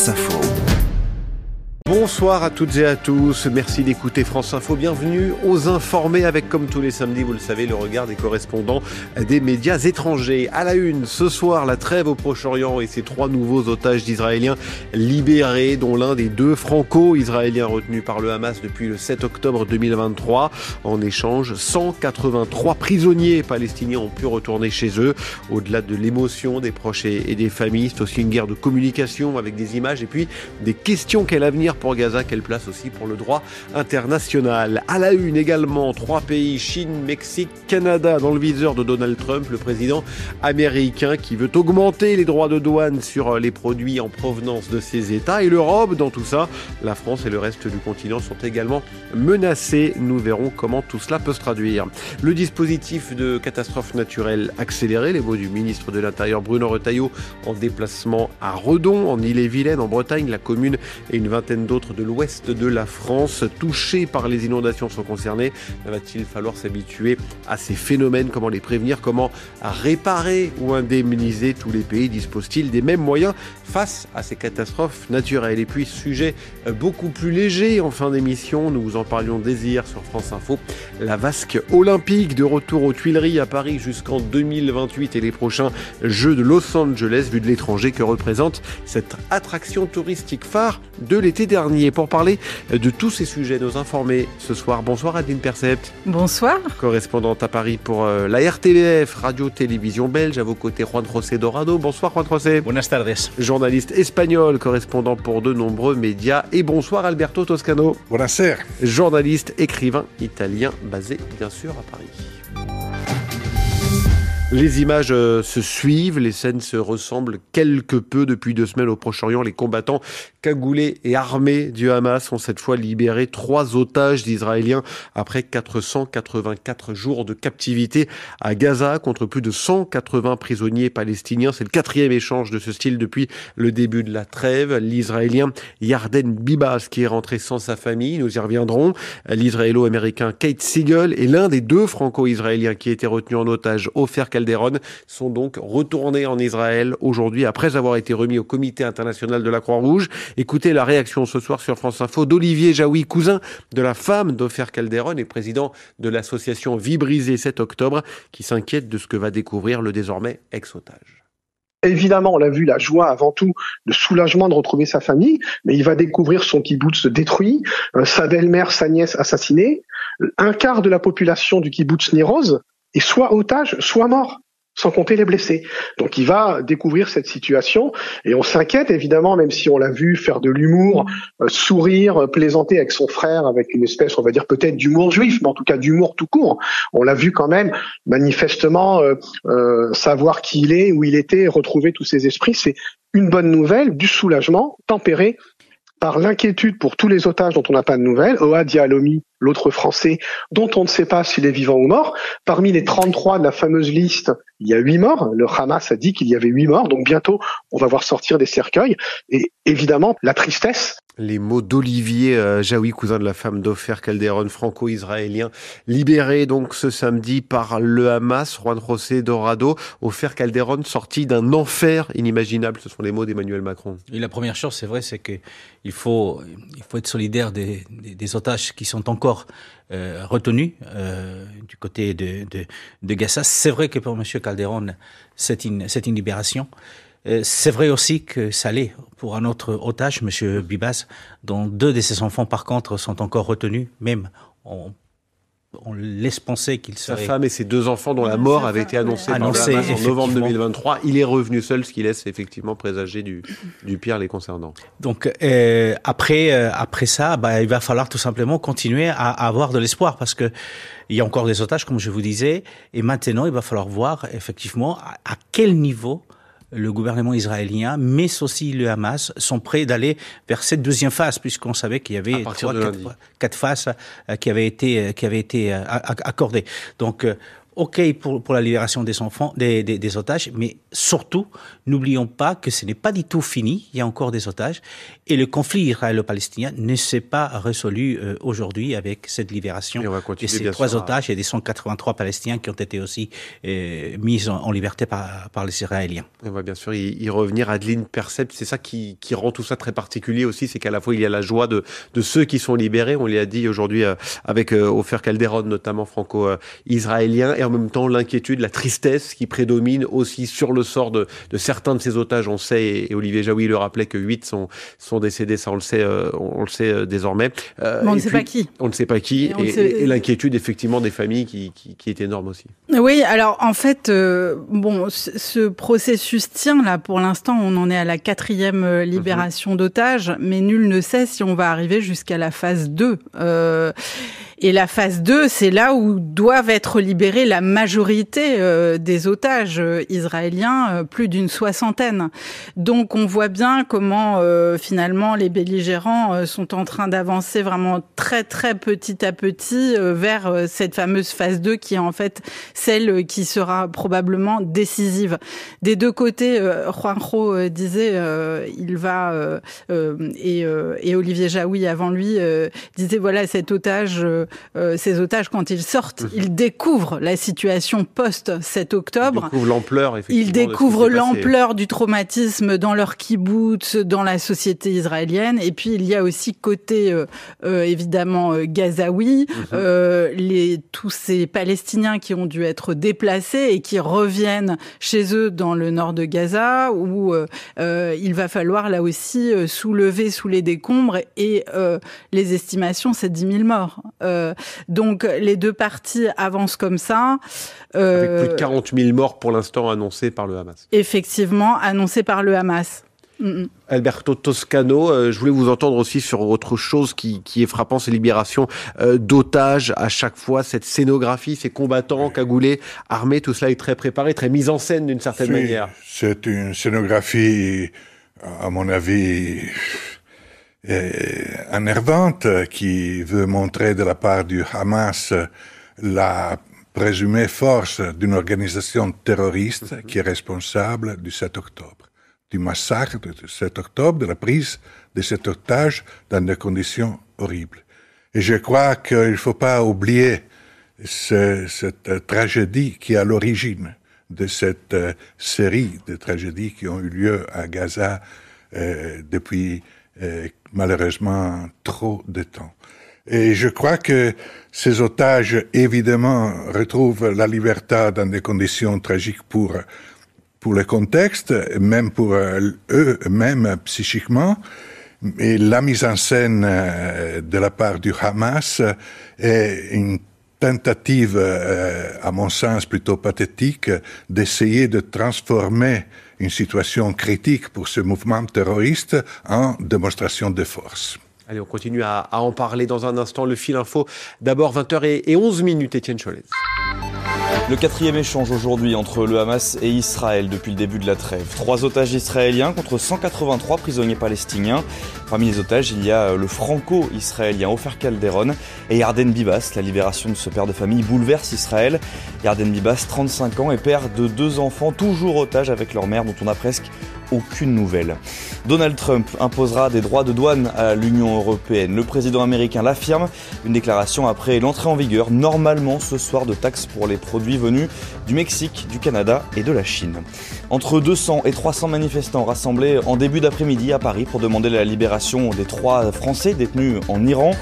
France Info. Bonsoir à toutes et à tous, merci d'écouter France Info, bienvenue aux informés avec, comme tous les samedis, vous le savez, le regard des correspondants des médias étrangers. À la une, ce soir, la trêve au Proche-Orient et ses 3 nouveaux otages d'Israéliens libérés, dont l'un des 2 franco-israéliens retenus par le Hamas depuis le 7 octobre 2023. En échange, 183 prisonniers palestiniens ont pu retourner chez eux. Au-delà de l'émotion des proches et des familles, c'est aussi une guerre de communication avec des images et puis des questions. Quel avenir pour Gaza, quelle place aussi pour le droit international. À la une également, 3 pays, Chine, Mexique, Canada, dans le viseur de Donald Trump, le président américain qui veut augmenter les droits de douane sur les produits en provenance de ces États. Et l'Europe, dans tout ça, la France et le reste du continent sont également menacés. Nous verrons comment tout cela peut se traduire. Le dispositif de catastrophe naturelle accéléré, les mots du ministre de l'Intérieur Bruno Retailleau en déplacement à Redon, en Ille-et-Vilaine, en Bretagne. La commune et une vingtaine d'autres de l'ouest de la France touchés par les inondations sont concernés. Va-t-il falloir s'habituer à ces phénomènes? Comment les prévenir? Comment réparer ou indemniser? Tous les pays disposent-ils des mêmes moyens face à ces catastrophes naturelles? Et puis, sujet beaucoup plus léger en fin d'émission, nous vous en parlions dès hier sur France Info, la vasque olympique de retour aux Tuileries à Paris jusqu'en 2028 et les prochains Jeux de Los Angeles, vu de l'étranger, que représente cette attraction touristique phare de l'été dernier. Pour parler de tous ces sujets, nos informés ce soir. Bonsoir Adeline Percept. Bonsoir. Correspondante à Paris pour la RTBF, Radio-Télévision belge. À vos côtés, Juan José Dorado. Bonsoir Juan José. Buenas tardes. Journaliste espagnol, correspondant pour de nombreux médias. Et bonsoir Alberto Toscano. Buonasera. Journaliste, écrivain italien, basé bien sûr à Paris. Les images se suivent, les scènes se ressemblent quelque peu depuis 2 semaines au Proche-Orient. Les combattants cagoulés et armés du Hamas ont cette fois libéré 3 otages d'Israéliens après 484 jours de captivité à Gaza contre plus de 180 prisonniers palestiniens. C'est le 4e échange de ce style depuis le début de la trêve. L'Israélien Yarden Bibas qui est rentré sans sa famille, nous y reviendrons. L'Israélo-américain Kate Siegel et l'un des 2 franco-israéliens qui étaient retenus en otage, Ofer Calderon, sont donc retournés en Israël aujourd'hui après avoir été remis au Comité international de la Croix-Rouge. Écoutez la réaction ce soir sur France Info d'Olivier Jaoui, cousin de la femme d'Ofer Calderon et président de l'association Vie brisée 7 octobre, qui s'inquiète de ce que va découvrir le désormais ex-otage. Évidemment, on l'a vu, la joie avant tout, le soulagement de retrouver sa famille, mais il va découvrir son kibboutz détruit, sa belle-mère, sa nièce assassinée, un quart de la population du kibboutz Néroz est soit otage, soit mort, sans compter les blessés. Donc il va découvrir cette situation et on s'inquiète évidemment, même si on l'a vu faire de l'humour, sourire, plaisanter avec son frère, avec une espèce, on va dire peut-être d'humour juif, mais en tout cas d'humour tout court. On l'a vu quand même manifestement savoir qui il est, où il était, retrouver tous ses esprits. C'est une bonne nouvelle, du soulagement tempéré par l'inquiétude pour tous les otages dont on n'a pas de nouvelles. Ohad Yahalomi, l'autre Français, dont on ne sait pas s'il est vivant ou mort. Parmi les 33 de la fameuse liste, il y a 8 morts. Le Hamas a dit qu'il y avait 8 morts. Donc bientôt, on va voir sortir des cercueils. Et évidemment, la tristesse. Les mots d'Olivier Jaoui, cousin de la femme d'Ofer Calderon, franco-israélien, libéré donc ce samedi par le Hamas. Juan José Dorado, Ofer Calderon sorti d'un enfer inimaginable. Ce sont les mots d'Emmanuel Macron. Et la première chose, c'est vrai, c'est que il faut être solidaire des otages qui sont encore retenus du côté de Gaza. C'est vrai que pour M. Calderon, c'est une libération. C'est vrai aussi que ça l'est pour un autre otage, M. Bibas, dont 2 de ses enfants, par contre, sont encore retenus. Même, on laisse penser qu'il serait... Sa femme et ses 2 enfants dont la mort avait été annoncée par le Hamas en novembre 2023. Il est revenu seul, ce qui laisse effectivement présager du pire les concernant. Donc, après ça, il va falloir tout simplement continuer à avoir de l'espoir parce que il y a encore des otages, comme je vous disais. Et maintenant, il va falloir voir effectivement à quel niveau le gouvernement israélien, mais aussi le Hamas, sont prêts d'aller vers cette 2e phase, puisqu'on savait qu'il y avait 4 phases qui avaient été accordées. Donc, OK pour la libération des enfants, des otages, mais surtout, n'oublions pas que ce n'est pas du tout fini, il y a encore des otages, et le conflit israélo-palestinien ne s'est pas résolu aujourd'hui avec cette libération de ces 3 otages et des 183 Palestiniens qui ont été aussi mis en liberté par les Israéliens. On va bien sûr y revenir. Adeline Percept, c'est ça qui rend tout ça très particulier aussi, c'est qu'à la fois il y a la joie de ceux qui sont libérés, on l'a dit aujourd'hui avec Ofer Calderon, notamment franco-israélien, et en même temps l'inquiétude, la tristesse qui prédomine aussi sur le sort de certains de ces otages. On sait, et Olivier Jaoui le rappelait, que 8 sont décédés, ça on le sait désormais. Mais on ne sait pas qui. On ne sait pas qui, et l'inquiétude effectivement des familles qui est énorme aussi. Oui, alors en fait, ce processus tient là, pour l'instant on en est à la 4e libération d'otages, mais nul ne sait si on va arriver jusqu'à la phase 2. Et la phase 2, c'est là où doivent être libérés la majorité des otages israéliens, plus d'une 60aine. Donc on voit bien comment finalement les belligérants sont en train d'avancer vraiment très très petit à petit vers cette fameuse phase 2 qui est en fait celle qui sera probablement décisive. Des deux côtés, Juanjo disait il va et Olivier Jaoui avant lui disait voilà ces otages quand ils sortent, ils découvrent la situation post-7 octobre. Ils découvrent l'ampleur, effectivement. Ils découvrent l'ampleur du traumatisme dans leur kibboutz, dans la société israélienne. Et puis il y a aussi côté évidemment gazaoui, tous ces Palestiniens qui ont dû être déplacés et qui reviennent chez eux dans le nord de Gaza, où il va falloir là aussi soulever sous les décombres et les estimations, c'est 10 000 morts. Donc les deux parties avancent comme ça. Avec plus de 40 000 morts pour l'instant annoncés par le Hamas. Effectivement, annoncés par le Hamas. Alberto Toscano, je voulais vous entendre aussi sur autre chose qui est frappant, ces libérations d'otages à chaque fois, cette scénographie, ces combattants cagoulés, armés, tout cela est très préparé, très mis en scène d'une certaine manière. C'est une scénographie, à mon avis, énervante, qui veut montrer de la part du Hamas la présumée force d'une organisation terroriste qui est responsable du 7 octobre, du massacre du 7 octobre, de la prise de cet otage dans des conditions horribles. Et je crois qu'il ne faut pas oublier cette tragédie qui est à l'origine de cette série de tragédies qui ont eu lieu à Gaza depuis malheureusement trop de temps. Et je crois que ces otages, évidemment, retrouvent la liberté dans des conditions tragiques pour le contexte, même pour eux-mêmes psychiquement. Et la mise en scène de la part du Hamas est une tentative, à mon sens plutôt pathétique, d'essayer de transformer une situation critique pour ce mouvement terroriste en démonstration de force. Allez, on continue à en parler dans un instant. Le fil info, d'abord 20h11, Étienne Cholez. Le 4e échange aujourd'hui entre le Hamas et Israël depuis le début de la trêve. 3 otages israéliens contre 183 prisonniers palestiniens. Parmi les otages, il y a le franco-israélien Ofer Calderon et Yarden Bibas. La libération de ce père de famille bouleverse Israël. Yarden Bibas, 35 ans, et père de 2 enfants, toujours otages avec leur mère, dont on a presque aucune nouvelle. Donald Trump imposera des droits de douane à l'Union européenne. Le président américain l'affirme, une déclaration après l'entrée en vigueur, normalement ce soir, de taxes pour les produits venus du Mexique, du Canada et de la Chine. Entre 200 et 300 manifestants rassemblés en début d'après-midi à Paris pour demander la libération des 3 Français détenus en Iran.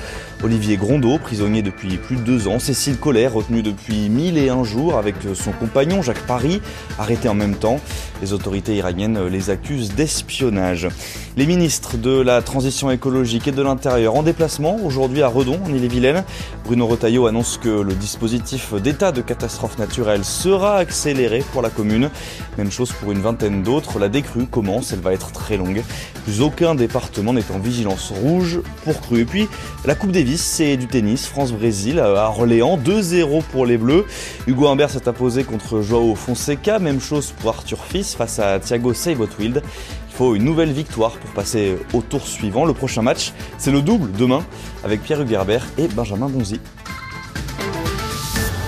Olivier Grondeau, prisonnier depuis plus de 2 ans. Cécile Collet, retenue depuis 1001 jours avec son compagnon Jacques Paris, arrêté en même temps. Les autorités iraniennes les accusent d'espionnage. Les ministres de la Transition écologique et de l'Intérieur en déplacement aujourd'hui à Redon, en Ille-et-Vilaine. Bruno Retailleau annonce que le dispositif d'état de catastrophe naturelle sera accéléré pour la commune. Même chose pour une vingtaine d'autres. La décrue commence, elle va être très longue. Plus aucun département n'est en vigilance rouge pour crue. Et puis, la Coupe Davis, c'est du tennis. France-Brésil à Orléans, 2-0 pour les Bleus. Hugo Humbert s'est imposé contre Joao Fonseca. Même chose pour Arthur Fils face à Thiago Seybothwild. Il faut une nouvelle victoire pour passer au tour suivant. Le prochain match, c'est le double demain avec Pierre Hugerbert et Benjamin Bonzi.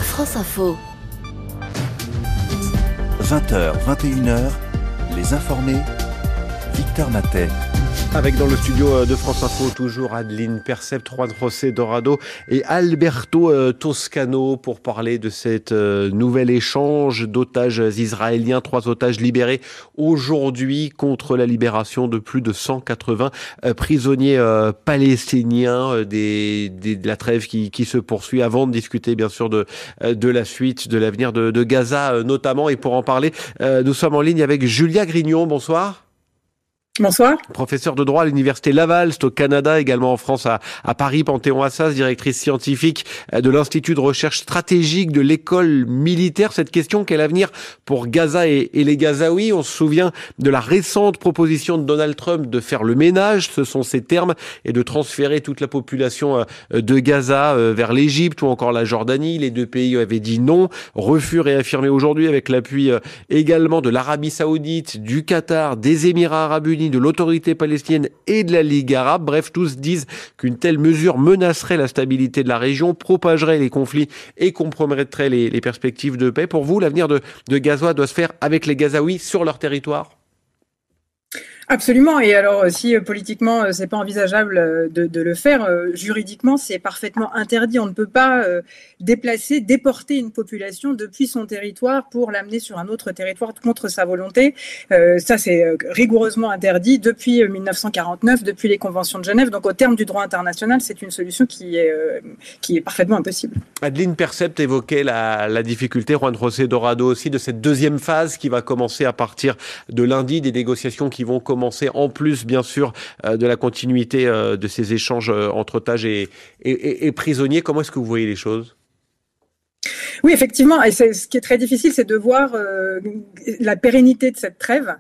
France Info. 20h, 21h, les informés, Victor Matet. Avec dans le studio de France Info, toujours Adeline Percept, Juan José Dorado et Alberto Toscano pour parler de cet nouvel échange d'otages israéliens. 3 otages libérés aujourd'hui contre la libération de plus de 180 prisonniers palestiniens. De la trêve qui se poursuit avant de discuter bien sûr de la suite, de l'avenir de Gaza notamment. Et pour en parler, nous sommes en ligne avec Julia Grignon. Bonsoir. Bonsoir. Professeur de droit à l'Université Laval, c'est au Canada, également en France à Paris, Panthéon-Assas, directrice scientifique de l'Institut de recherche stratégique de l'école militaire. Cette question, quel avenir pour Gaza et les Gazaouis? On se souvient de la récente proposition de Donald Trump de faire le ménage, ce sont ses termes, et de transférer toute la population de Gaza vers l'Égypte ou encore la Jordanie. Les 2 pays avaient dit non. Refus réaffirmé aujourd'hui avec l'appui également de l'Arabie Saoudite, du Qatar, des Émirats Arabes Unis, de l'autorité palestinienne et de la Ligue arabe. Bref, tous disent qu'une telle mesure menacerait la stabilité de la région, propagerait les conflits et compromettrait les perspectives de paix. Pour vous, l'avenir de Gaza doit se faire avec les Gazaouis sur leur territoire? Absolument. Et alors, si politiquement, c'est pas envisageable de le faire, juridiquement, c'est parfaitement interdit. On ne peut pas déporter une population depuis son territoire pour l'amener sur un autre territoire contre sa volonté. Ça, c'est rigoureusement interdit depuis 1949, depuis les conventions de Genève. Donc, au terme du droit international, c'est une solution qui est parfaitement impossible. Adeline Percept évoquait la difficulté, Juan José Dorado aussi, de cette deuxième phase qui va commencer à partir de lundi, des négociations qui vont commencer en plus, bien sûr, de la continuité de ces échanges entre otages et prisonniers. Comment est-ce que vous voyez les choses ? Oui, effectivement. Et ce qui est très difficile, c'est de voir la pérennité de cette trêve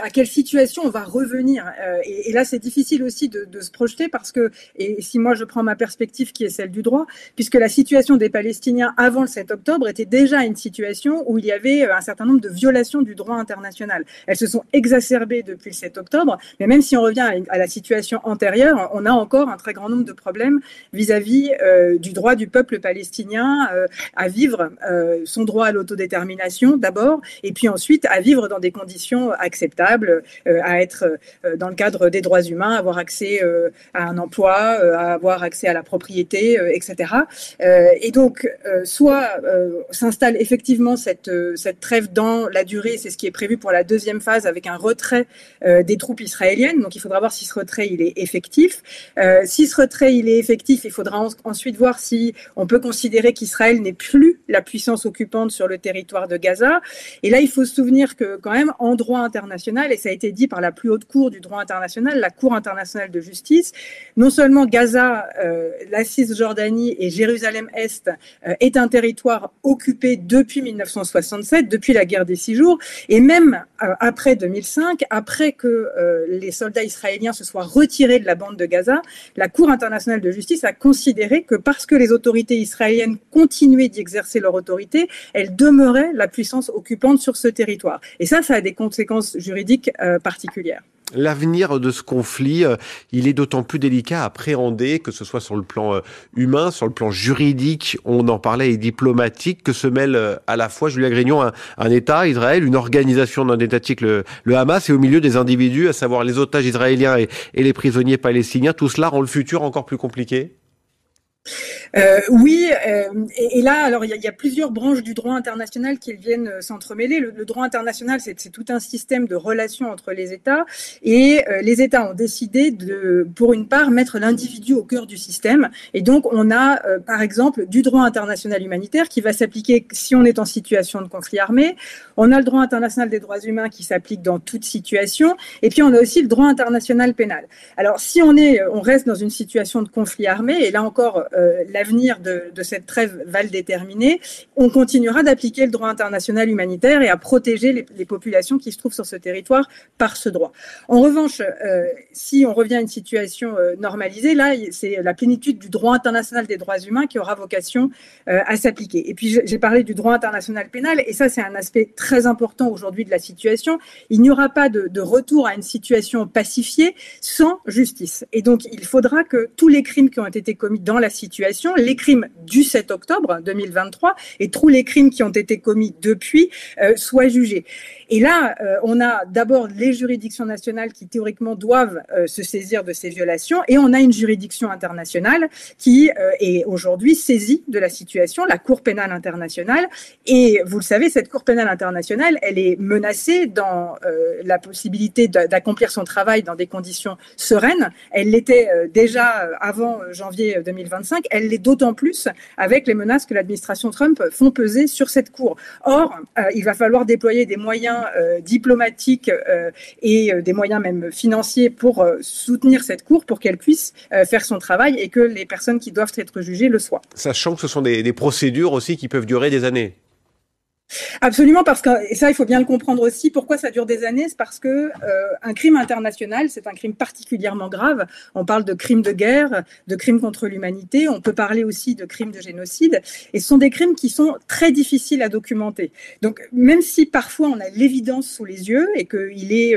à quelle situation on va revenir. Et là, c'est difficile aussi de se projeter parce que, et si moi je prends ma perspective qui est celle du droit, puisque la situation des Palestiniens avant le 7 octobre était déjà une situation où il y avait un certain nombre de violations du droit international. Elles se sont exacerbées depuis le 7 octobre, mais même si on revient à la situation antérieure, on a encore un très grand nombre de problèmes vis-à-vis du droit du peuple palestinien à vivre son droit à l'autodétermination d'abord, et puis ensuite à vivre dans des conditions acceptables, à être dans le cadre des droits humains, avoir accès à un emploi, à avoir accès à la propriété, etc. Et donc, soit s'installe effectivement cette trêve dans la durée, c'est ce qui est prévu pour la deuxième phase avec un retrait des troupes israéliennes. Donc, il faudra voir si ce retrait il est effectif. Si ce retrait il est effectif, il faudra ensuite voir si on peut considérer qu'Israël n'est plus la puissance occupante sur le territoire de Gaza. Et là, il faut se souvenir que quand même, en droit international, et ça a été dit par la plus haute cour du droit international, la Cour internationale de justice, non seulement Gaza, la Cisjordanie et Jérusalem-Est est un territoire occupé depuis 1967, depuis la guerre des 6 jours, et même après 2005, après que les soldats israéliens se soient retirés de la bande de Gaza, la Cour internationale de justice a considéré que parce que les autorités israéliennes continuaient d'y exercer leur autorité, elles demeuraient la puissance occupante sur ce territoire. Et ça a des conséquences juridiques particulières. L'avenir de ce conflit, il est d'autant plus délicat à appréhender, que ce soit sur le plan humain, sur le plan juridique, on en parlait, et diplomatique, que se mêle à la fois, Julia Grignon, un État, Israël, une organisation non étatique, le Hamas, et au milieu des individus, à savoir les otages israéliens et les prisonniers palestiniens. Tout cela rend le futur encore plus compliqué ? Oui, et là, alors il y a plusieurs branches du droit international qui viennent s'entremêler. Le droit international, c'est tout un système de relations entre les États, et les États ont décidé de, pour une part, mettre l'individu au cœur du système. Et donc, on a, par exemple, du droit international humanitaire qui va s'appliquer si on est en situation de conflit armé. On a le droit international des droits humains qui s'applique dans toute situation. Et puis, on a aussi le droit international pénal. Alors, si on reste dans une situation de conflit armé, et là encore, l'avenir de cette trêve va le déterminer, on continuera d'appliquer le droit international humanitaire et à protéger les populations qui se trouvent sur ce territoire par ce droit. En revanche, si on revient à une situation normalisée, là, c'est la plénitude du droit international des droits humains qui aura vocation à s'appliquer. Et puis, j'ai parlé du droit international pénal, et ça, c'est un aspect très important aujourd'hui de la situation. Il n'y aura pas de retour à une situation pacifiée sans justice. Et donc, il faudra que tous les crimes qui ont été commis dans la situation, situation, les crimes du 7 octobre 2023 et tous les crimes qui ont été commis depuis soient jugés. Et là, on a d'abord les juridictions nationales qui théoriquement doivent se saisir de ces violations, et on a une juridiction internationale qui est aujourd'hui saisie de la situation, la Cour pénale internationale. Et vous le savez, cette Cour pénale internationale, elle est menacée dans la possibilité d'accomplir son travail dans des conditions sereines. Elle l'était déjà avant janvier 2025. Elle l'est d'autant plus avec les menaces que l'administration Trump font peser sur cette Cour. Or, il va falloir déployer des moyens diplomatiques et des moyens même financiers pour soutenir cette Cour pour qu'elle puisse faire son travail et que les personnes qui doivent être jugées le soient. Sachant que ce sont des procédures aussi qui peuvent durer des années. Absolument, parce que, et ça il faut bien le comprendre aussi, pourquoi ça dure des années, c'est parce que un crime international, c'est un crime particulièrement grave. On parle de crimes de guerre, de crimes contre l'humanité, on peut parler aussi de crimes de génocide, et ce sont des crimes qui sont très difficiles à documenter. Donc même si parfois on a l'évidence sous les yeux et qu'il est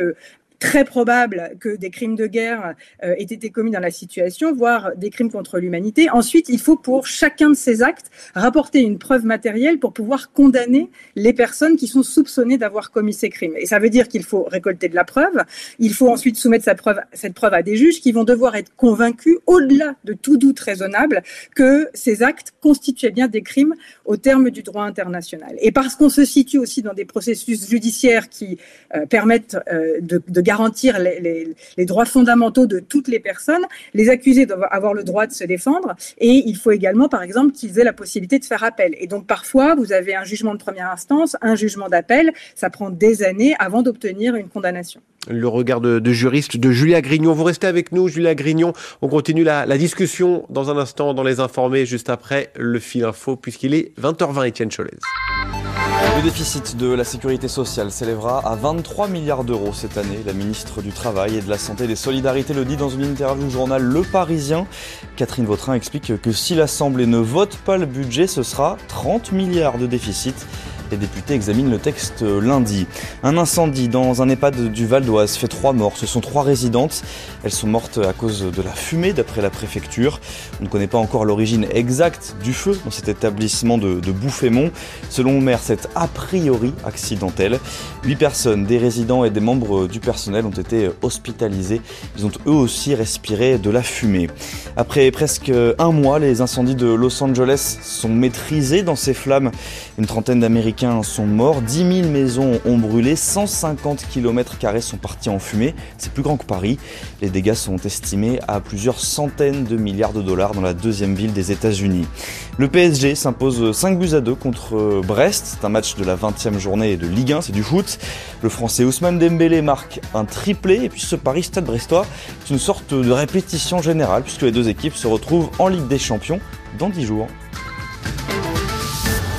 très probable que des crimes de guerre aient été commis dans la situation, voire des crimes contre l'humanité. Ensuite, il faut pour chacun de ces actes rapporter une preuve matérielle pour pouvoir condamner les personnes qui sont soupçonnées d'avoir commis ces crimes. Et ça veut dire qu'il faut récolter de la preuve, il faut ensuite soumettre cette preuve à des juges qui vont devoir être convaincus, au-delà de tout doute raisonnable, que ces actes constituaient bien des crimes au terme du droit international. Et parce qu'on se situe aussi dans des processus judiciaires qui permettent de garantir les droits fondamentaux de toutes les personnes, les accusés doivent avoir le droit de se défendre, et il faut également, par exemple, qu'ils aient la possibilité de faire appel. Et donc parfois, vous avez un jugement de première instance, un jugement d'appel, ça prend des années avant d'obtenir une condamnation. Le regard de juriste de Julia Grignon. Vous restez avec nous, Julia Grignon. On continue la discussion dans un instant dans Les Informés, juste après le fil info, puisqu'il est 20h20, Étienne Cholez. Le déficit de la sécurité sociale s'élèvera à 23 milliards d'euros cette année. La ministre du Travail et de la Santé et des Solidarités le dit dans une interview au journal Le Parisien. Catherine Vautrin explique que si l'Assemblée ne vote pas le budget, ce sera 30 milliards de déficit. Les députés examinent le texte lundi. Un incendie dans un EHPAD du Val d'Oise fait 3 morts. Ce sont 3 résidentes. Elles sont mortes à cause de la fumée, d'après la préfecture. On ne connaît pas encore l'origine exacte du feu dans cet établissement de Bouffémont. Selon le maire, c'est a priori accidentel. 8 personnes, des résidents et des membres du personnel ont été hospitalisés. Ils ont eux aussi respiré de la fumée. Après presque un mois, les incendies de Los Angeles sont maîtrisés dans ces flammes. Une trentaine d'Américains sont morts, 10 000 maisons ont brûlé, 150 km² sont partis en fumée. C'est plus grand que Paris. Les dégâts sont estimés à plusieurs centaines de milliards de dollars dans la deuxième ville des États-Unis. Le PSG s'impose 5-2 contre Brest. C'est un match de la 20e journée de Ligue 1, c'est du foot. Le Français Ousmane Dembélé marque un triplé. Et puis ce Paris-Stade Brestois, c'est une sorte de répétition générale puisque les deux équipes se retrouvent en Ligue des Champions dans 10 jours.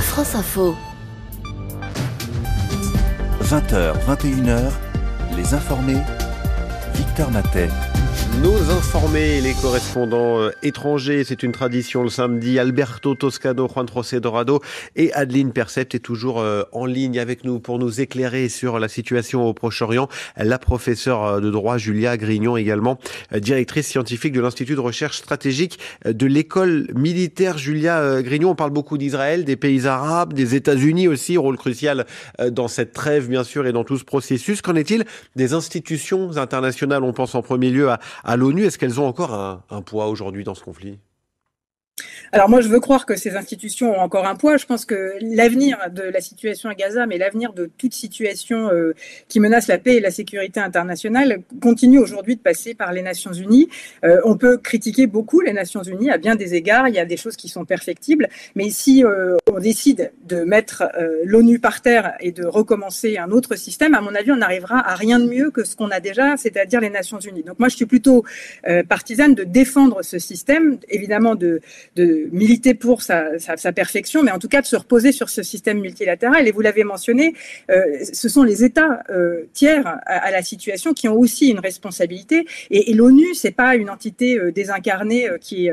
France Info. 20h, 21h, Les Informés, Victor Matet. Nos informés, les correspondants étrangers, c'est une tradition le samedi. Alberto Toscano, Juan José Dorado et Adeline Percept est toujours en ligne avec nous pour nous éclairer sur la situation au Proche-Orient. La professeure de droit Julia Grignon, également directrice scientifique de l'Institut de recherche stratégique de l'école militaire. Julia Grignon, on parle beaucoup d'Israël, des pays arabes, des États-Unis aussi, rôle crucial dans cette trêve bien sûr et dans tout ce processus. Qu'en est-il des institutions internationales? On pense en premier lieu à l'ONU. Est-ce qu'elles ont encore un poids aujourd'hui dans ce conflit? Alors moi, je veux croire que ces institutions ont encore un poids. Je pense que l'avenir de la situation à Gaza, mais l'avenir de toute situation qui menace la paix et la sécurité internationale, continue aujourd'hui de passer par les Nations Unies. On peut critiquer beaucoup les Nations Unies à bien des égards. Il y a des choses qui sont perfectibles. Mais si on décide de mettre l'ONU par terre et de recommencer un autre système, à mon avis, on n'arrivera à rien de mieux que ce qu'on a déjà, c'est-à-dire les Nations Unies. Donc moi, je suis plutôt partisane de défendre ce système, évidemment de militer pour sa perfection, mais en tout cas de se reposer sur ce système multilatéral. Et vous l'avez mentionné, ce sont les États tiers à la situation qui ont aussi une responsabilité. Et l'ONU, c'est pas une entité désincarnée qui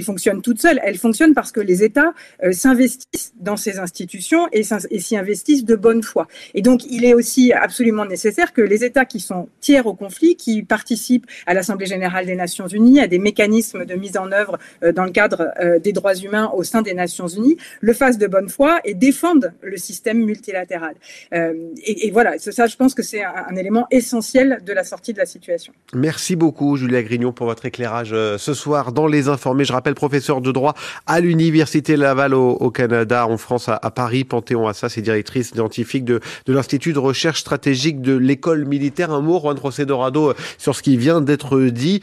fonctionne toute seule. Elle fonctionne parce que les États s'investissent dans ces institutions et s'y investissent de bonne foi. Et donc, il est aussi absolument nécessaire que les États qui sont tiers au conflit, qui participent à l'Assemblée générale des Nations Unies, à des mécanismes de mise en œuvre dans le cadre des droits humains au sein des Nations Unies le fassent de bonne foi et défendent le système multilatéral. Et voilà, ça, je pense que c'est un élément essentiel de la sortie de la situation. Merci beaucoup, Julia Grignon, pour votre éclairage ce soir dans Les Informés. Je rappelle, professeur de droit à l'Université Laval au Canada, en France, à Paris. Panthéon-Assas est directrice scientifique de l'Institut de recherche stratégique de l'école militaire. Un mot, Juan José Dorado, sur ce qui vient d'être dit,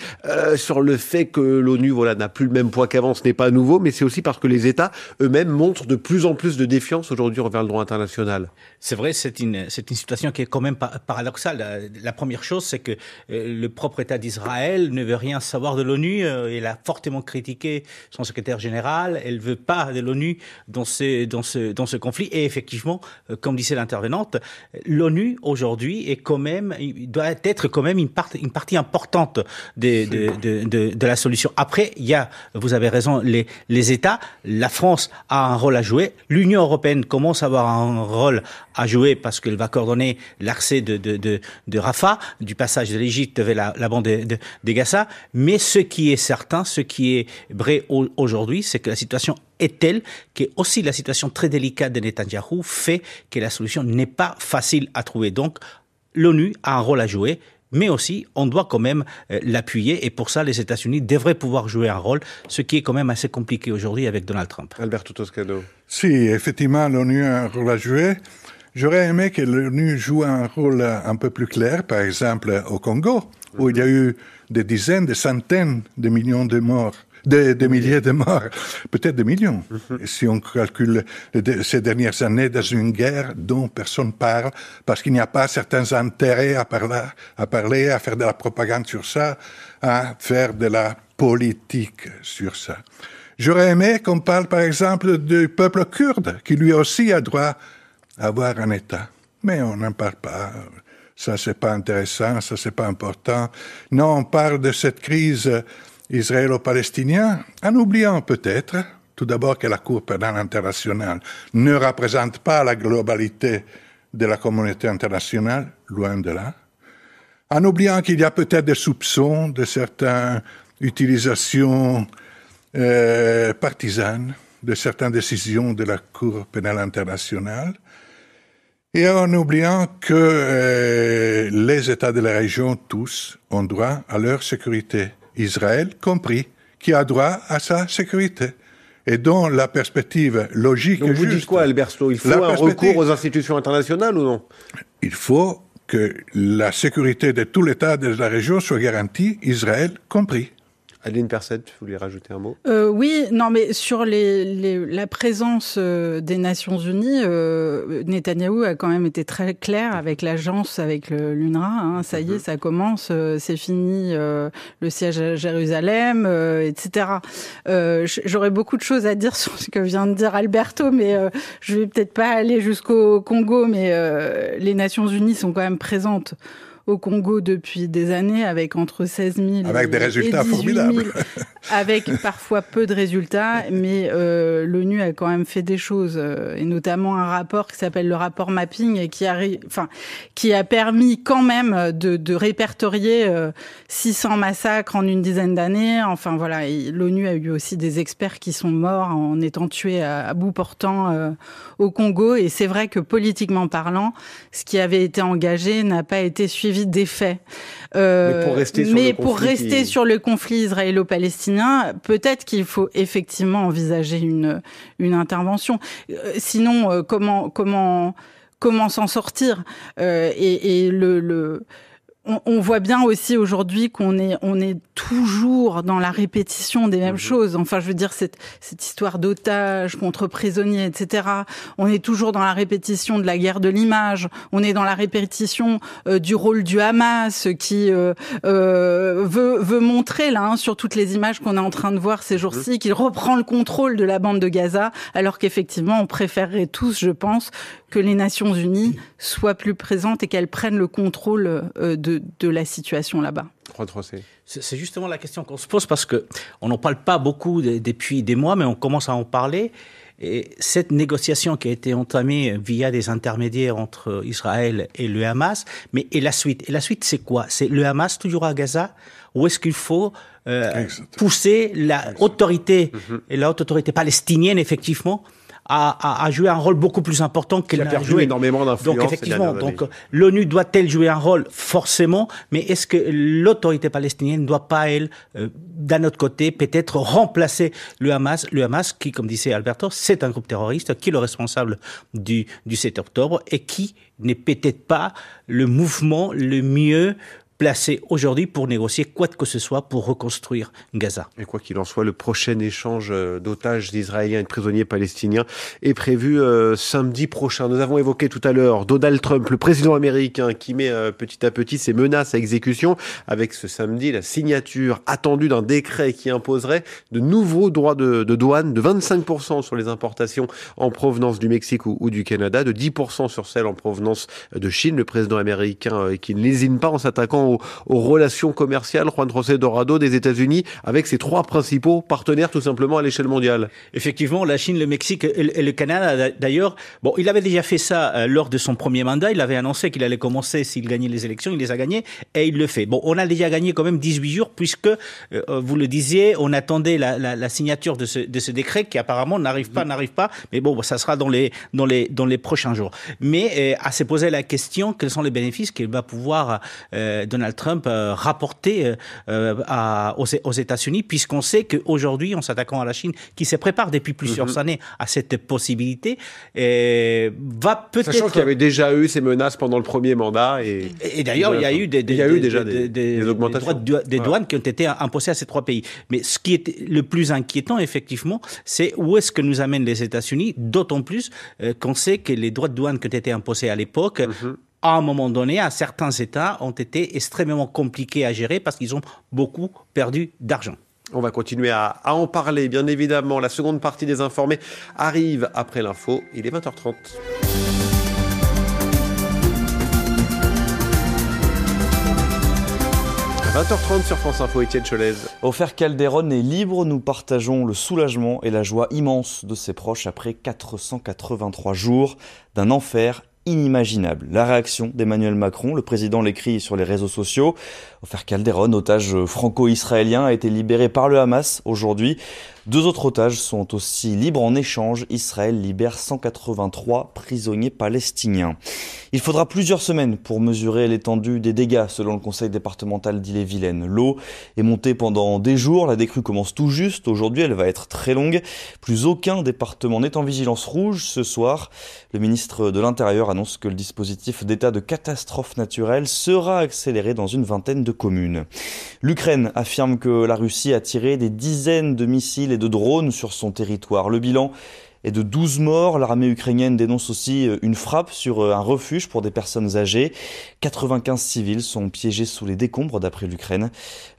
sur le fait que l'ONU n'a plus le même poids qu'avant. Ce n'est pas nouveau, mais c'est aussi parce que les États eux-mêmes montrent de plus en plus de défiance aujourd'hui envers le droit international. C'est vrai, c'est une situation qui est quand même paradoxale. La première chose, c'est que le propre État d'Israël ne veut rien savoir de l'ONU. Elle a fortement critiqué son secrétaire général. Elle veut pas de l'ONU dans ce conflit. Et effectivement, comme disait l'intervenante, l'ONU aujourd'hui est quand même, doit être quand même une partie importante de la solution. Après, il y a, vous avez raison, les États. La France a un rôle à jouer. L'Union européenne commence à avoir un rôle à jouer parce qu'elle va coordonner l'accès de Rafah, du passage de l'Égypte vers la bande de Gaza. Mais ce qui est certain, ce qui est vrai aujourd'hui, c'est que la situation est telle que aussi la situation très délicate de Netanyahou fait que la solution n'est pas facile à trouver. Donc, l'ONU a un rôle à jouer. Mais aussi, on doit quand même l'appuyer. Et pour ça, les États-Unis devraient pouvoir jouer un rôle, ce qui est quand même assez compliqué aujourd'hui avec Donald Trump. Alberto Toscano. Si, effectivement, l'ONU a un rôle à jouer. J'aurais aimé que l'ONU joue un rôle un peu plus clair, par exemple au Congo, où il y a eu des dizaines, des centaines de millions de morts. Des milliers de morts, peut-être des millions. Si on calcule ces dernières années dans une guerre dont personne parle, parce qu'il n'y a pas certains intérêts à parler, à faire de la propagande sur ça, à faire de la politique sur ça. J'aurais aimé qu'on parle, par exemple, du peuple kurde, qui lui aussi a droit à avoir un État. Mais on n'en parle pas. Ça, c'est pas intéressant, ça, c'est pas important. Non, on parle de cette crise israélo-palestinien, en oubliant peut-être, tout d'abord, que la Cour pénale internationale ne représente pas la globalité de la communauté internationale, loin de là, en oubliant qu'il y a peut-être des soupçons de certaines utilisations partisanes de certaines décisions de la Cour pénale internationale, et en oubliant que les États de la région, tous, ont droit à leur sécurité. Israël compris, qui a droit à sa sécurité. Et dont la perspective logique donc et vous juste... dites quoi, Alberto ? Il faut un recours aux institutions internationales ou non ? Il faut que la sécurité de tout l'État de la région soit garantie, Israël compris. Adeline Perset, vous voulez rajouter un mot ? Oui, non, mais sur la présence des Nations Unies, Netanyahou a quand même été très clair avec l'agence, avec l'UNRWA. Hein, ça y est, ça commence, c'est fini le siège à Jérusalem, etc. J'aurais beaucoup de choses à dire sur ce que vient de dire Alberto, mais je vais peut-être pas aller jusqu'au Congo, mais les Nations Unies sont quand même présentes au Congo depuis des années, avec entre 16 000 avec des résultats formidables. Avec parfois peu de résultats, mais l'ONU a quand même fait des choses, et notamment un rapport qui s'appelle le rapport Mapping, et qui a permis quand même de répertorier 600 massacres en une dizaine d'années. Enfin voilà, l'ONU a eu aussi des experts qui sont morts en étant tués à bout portant au Congo, et c'est vrai que politiquement parlant, ce qui avait été engagé n'a pas été suivi d'effet. Mais pour rester sur le conflit israélo-palestinien, peut-être qu'il faut effectivement envisager une intervention. Sinon, comment s'en sortir ? On voit bien aussi aujourd'hui qu'on est toujours dans la répétition des mêmes choses. Enfin, je veux dire, cette histoire d'otages contre prisonniers, etc. On est toujours dans la répétition de la guerre de l'image. On est dans la répétition du rôle du Hamas qui veut montrer, là, hein, sur toutes les images qu'on est en train de voir ces jours-ci, qu'il reprend le contrôle de la bande de Gaza, alors qu'effectivement, on préférerait tous, je pense, que les Nations Unies soient plus présentes et qu'elles prennent le contrôle de la situation là-bas. C'est justement la question qu'on se pose, parce qu'on n'en parle pas beaucoup depuis des mois, mais on commence à en parler. Et cette négociation qui a été entamée via des intermédiaires entre Israël et le Hamas, et la suite. Et la suite, c'est quoi? C'est le Hamas toujours à Gaza? Ou est-ce qu'il faut pousser la autorité, et la haute autorité palestinienne, effectivement, à jouer un rôle beaucoup plus important qu'elle a perdu énormément d'influence. Donc effectivement, l'ONU doit-elle jouer un rôle? Forcément, mais est-ce que l'autorité palestinienne ne doit pas, elle, d'un autre côté, peut-être remplacer le Hamas? Le Hamas, qui, comme disait Alberto, c'est un groupe terroriste, qui est le responsable du 7 octobre et qui n'est peut-être pas le mouvement le mieux placé aujourd'hui pour négocier quoi que ce soit pour reconstruire Gaza. Et quoi qu'il en soit, le prochain échange d'otages israéliens et de prisonniers palestiniens est prévu samedi prochain. Nous avons évoqué tout à l'heure Donald Trump, le président américain, qui met petit à petit ses menaces à exécution avec ce samedi la signature attendue d'un décret qui imposerait de nouveaux droits de douane de 25% sur les importations en provenance du Mexique ou du Canada, de 10% sur celles en provenance de Chine. Le président américain qui ne lésine pas en s'attaquant aux relations commerciales, Juan José Dorado, des États-Unis avec ses 3 principaux partenaires tout simplement à l'échelle mondiale. Effectivement, la Chine, le Mexique et le Canada d'ailleurs. Bon, il avait déjà fait ça lors de son premier mandat. Il avait annoncé qu'il allait commencer s'il gagnait les élections. Il les a gagnées et il le fait. Bon, on a déjà gagné quand même 18 jours puisque, vous le disiez, on attendait la signature de ce décret qui apparemment n'arrive pas. Mais bon, ça sera dans les prochains jours. Mais à se poser la question, quels sont les bénéfices qu'il va pouvoir Donald Trump rapporter aux États-Unis, puisqu'on sait qu'aujourd'hui, en s'attaquant à la Chine, qui se prépare depuis plusieurs années à cette possibilité, va peut-être... Sachant qu'il y avait déjà eu ces menaces pendant le premier mandat. Et d'ailleurs, il y a eu des augmentations. Des douanes qui ont été imposées à ces 3 pays. Mais ce qui est le plus inquiétant, effectivement, c'est où est-ce que nous amènent les États-Unis, d'autant plus qu'on sait que les droits de douane qui ont été imposés à l'époque... à un moment donné, certains États ont été extrêmement compliqués à gérer parce qu'ils ont beaucoup perdu d'argent. On va continuer à en parler, bien évidemment. La seconde partie des Informés arrive après l'info. Il est 20h30. 20h30 sur France Info, Étienne Cholez. Ofer Calderón est libre, nous partageons le soulagement et la joie immense de ses proches après 483 jours d'un enfer inimaginable. La réaction d'Emmanuel Macron, le président l'écrit sur les réseaux sociaux. Ofer Calderón, otage franco-israélien, a été libéré par le Hamas aujourd'hui. 2 autres otages sont aussi libres. En échange, Israël libère 183 prisonniers palestiniens. Il faudra plusieurs semaines pour mesurer l'étendue des dégâts, selon le conseil départemental d'Ille-et-Vilaine. L'eau est montée pendant des jours, la décrue commence tout juste. Aujourd'hui, elle va être très longue. Plus aucun département n'est en vigilance rouge ce soir. Le ministre de l'Intérieur annonce que le dispositif d'état de catastrophe naturelle sera accéléré dans une vingtaine de communes. L'Ukraine affirme que la Russie a tiré des dizaines de missiles et de drones sur son territoire. Le bilan est de 12 morts. L'armée ukrainienne dénonce aussi une frappe sur un refuge pour des personnes âgées. 95 civils sont piégés sous les décombres d'après l'Ukraine.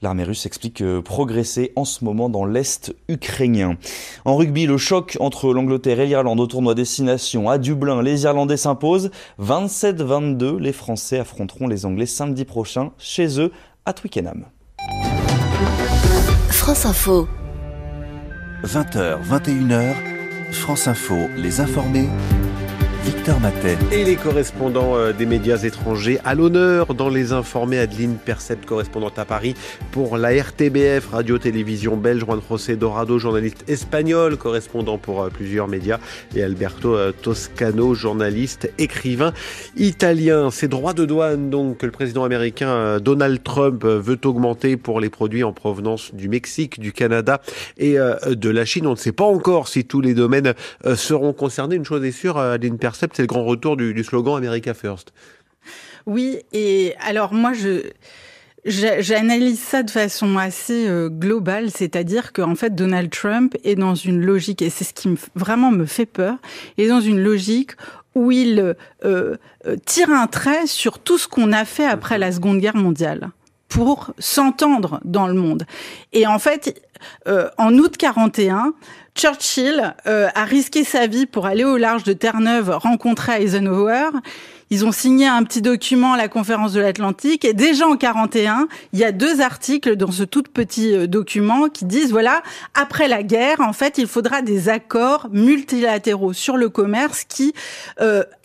L'armée russe explique progresser en ce moment dans l'Est ukrainien. En rugby, le choc entre l'Angleterre et l'Irlande au tournoi Destination à Dublin. Les Irlandais s'imposent 27-22. Les Français affronteront les Anglais samedi prochain chez eux à Twickenham. France Info. 20h, 21h, France Info, les informés, Victor Matet. Et les correspondants des médias étrangers à l'honneur dans les Informés. Adeline Percept, correspondante à Paris pour la RTBF, radio-télévision belge. Juan José Dorado, journaliste espagnol, correspondant pour plusieurs médias. Et Alberto Toscano, journaliste, écrivain italien. Ces droits de douane donc que le président américain Donald Trump veut augmenter pour les produits en provenance du Mexique, du Canada et de la Chine. On ne sait pas encore si tous les domaines seront concernés. Une chose est sûre, Adeline Percept, c'est le grand retour du slogan America First. Oui, et alors moi j'analyse ça de façon assez globale, c'est-à-dire qu'en fait Donald Trump est dans une logique, et c'est ce qui vraiment me fait peur, est dans une logique où il tire un trait sur tout ce qu'on a fait après la Seconde Guerre mondiale pour s'entendre dans le monde. Et en fait, en août 41, Churchill a risqué sa vie pour aller au large de Terre-Neuve rencontrer Eisenhower. Ils ont signé un petit document à la conférence de l'Atlantique et déjà en 41, il y a 2 articles dans ce tout petit document qui disent voilà, après la guerre, en fait, il faudra des accords multilatéraux sur le commerce qui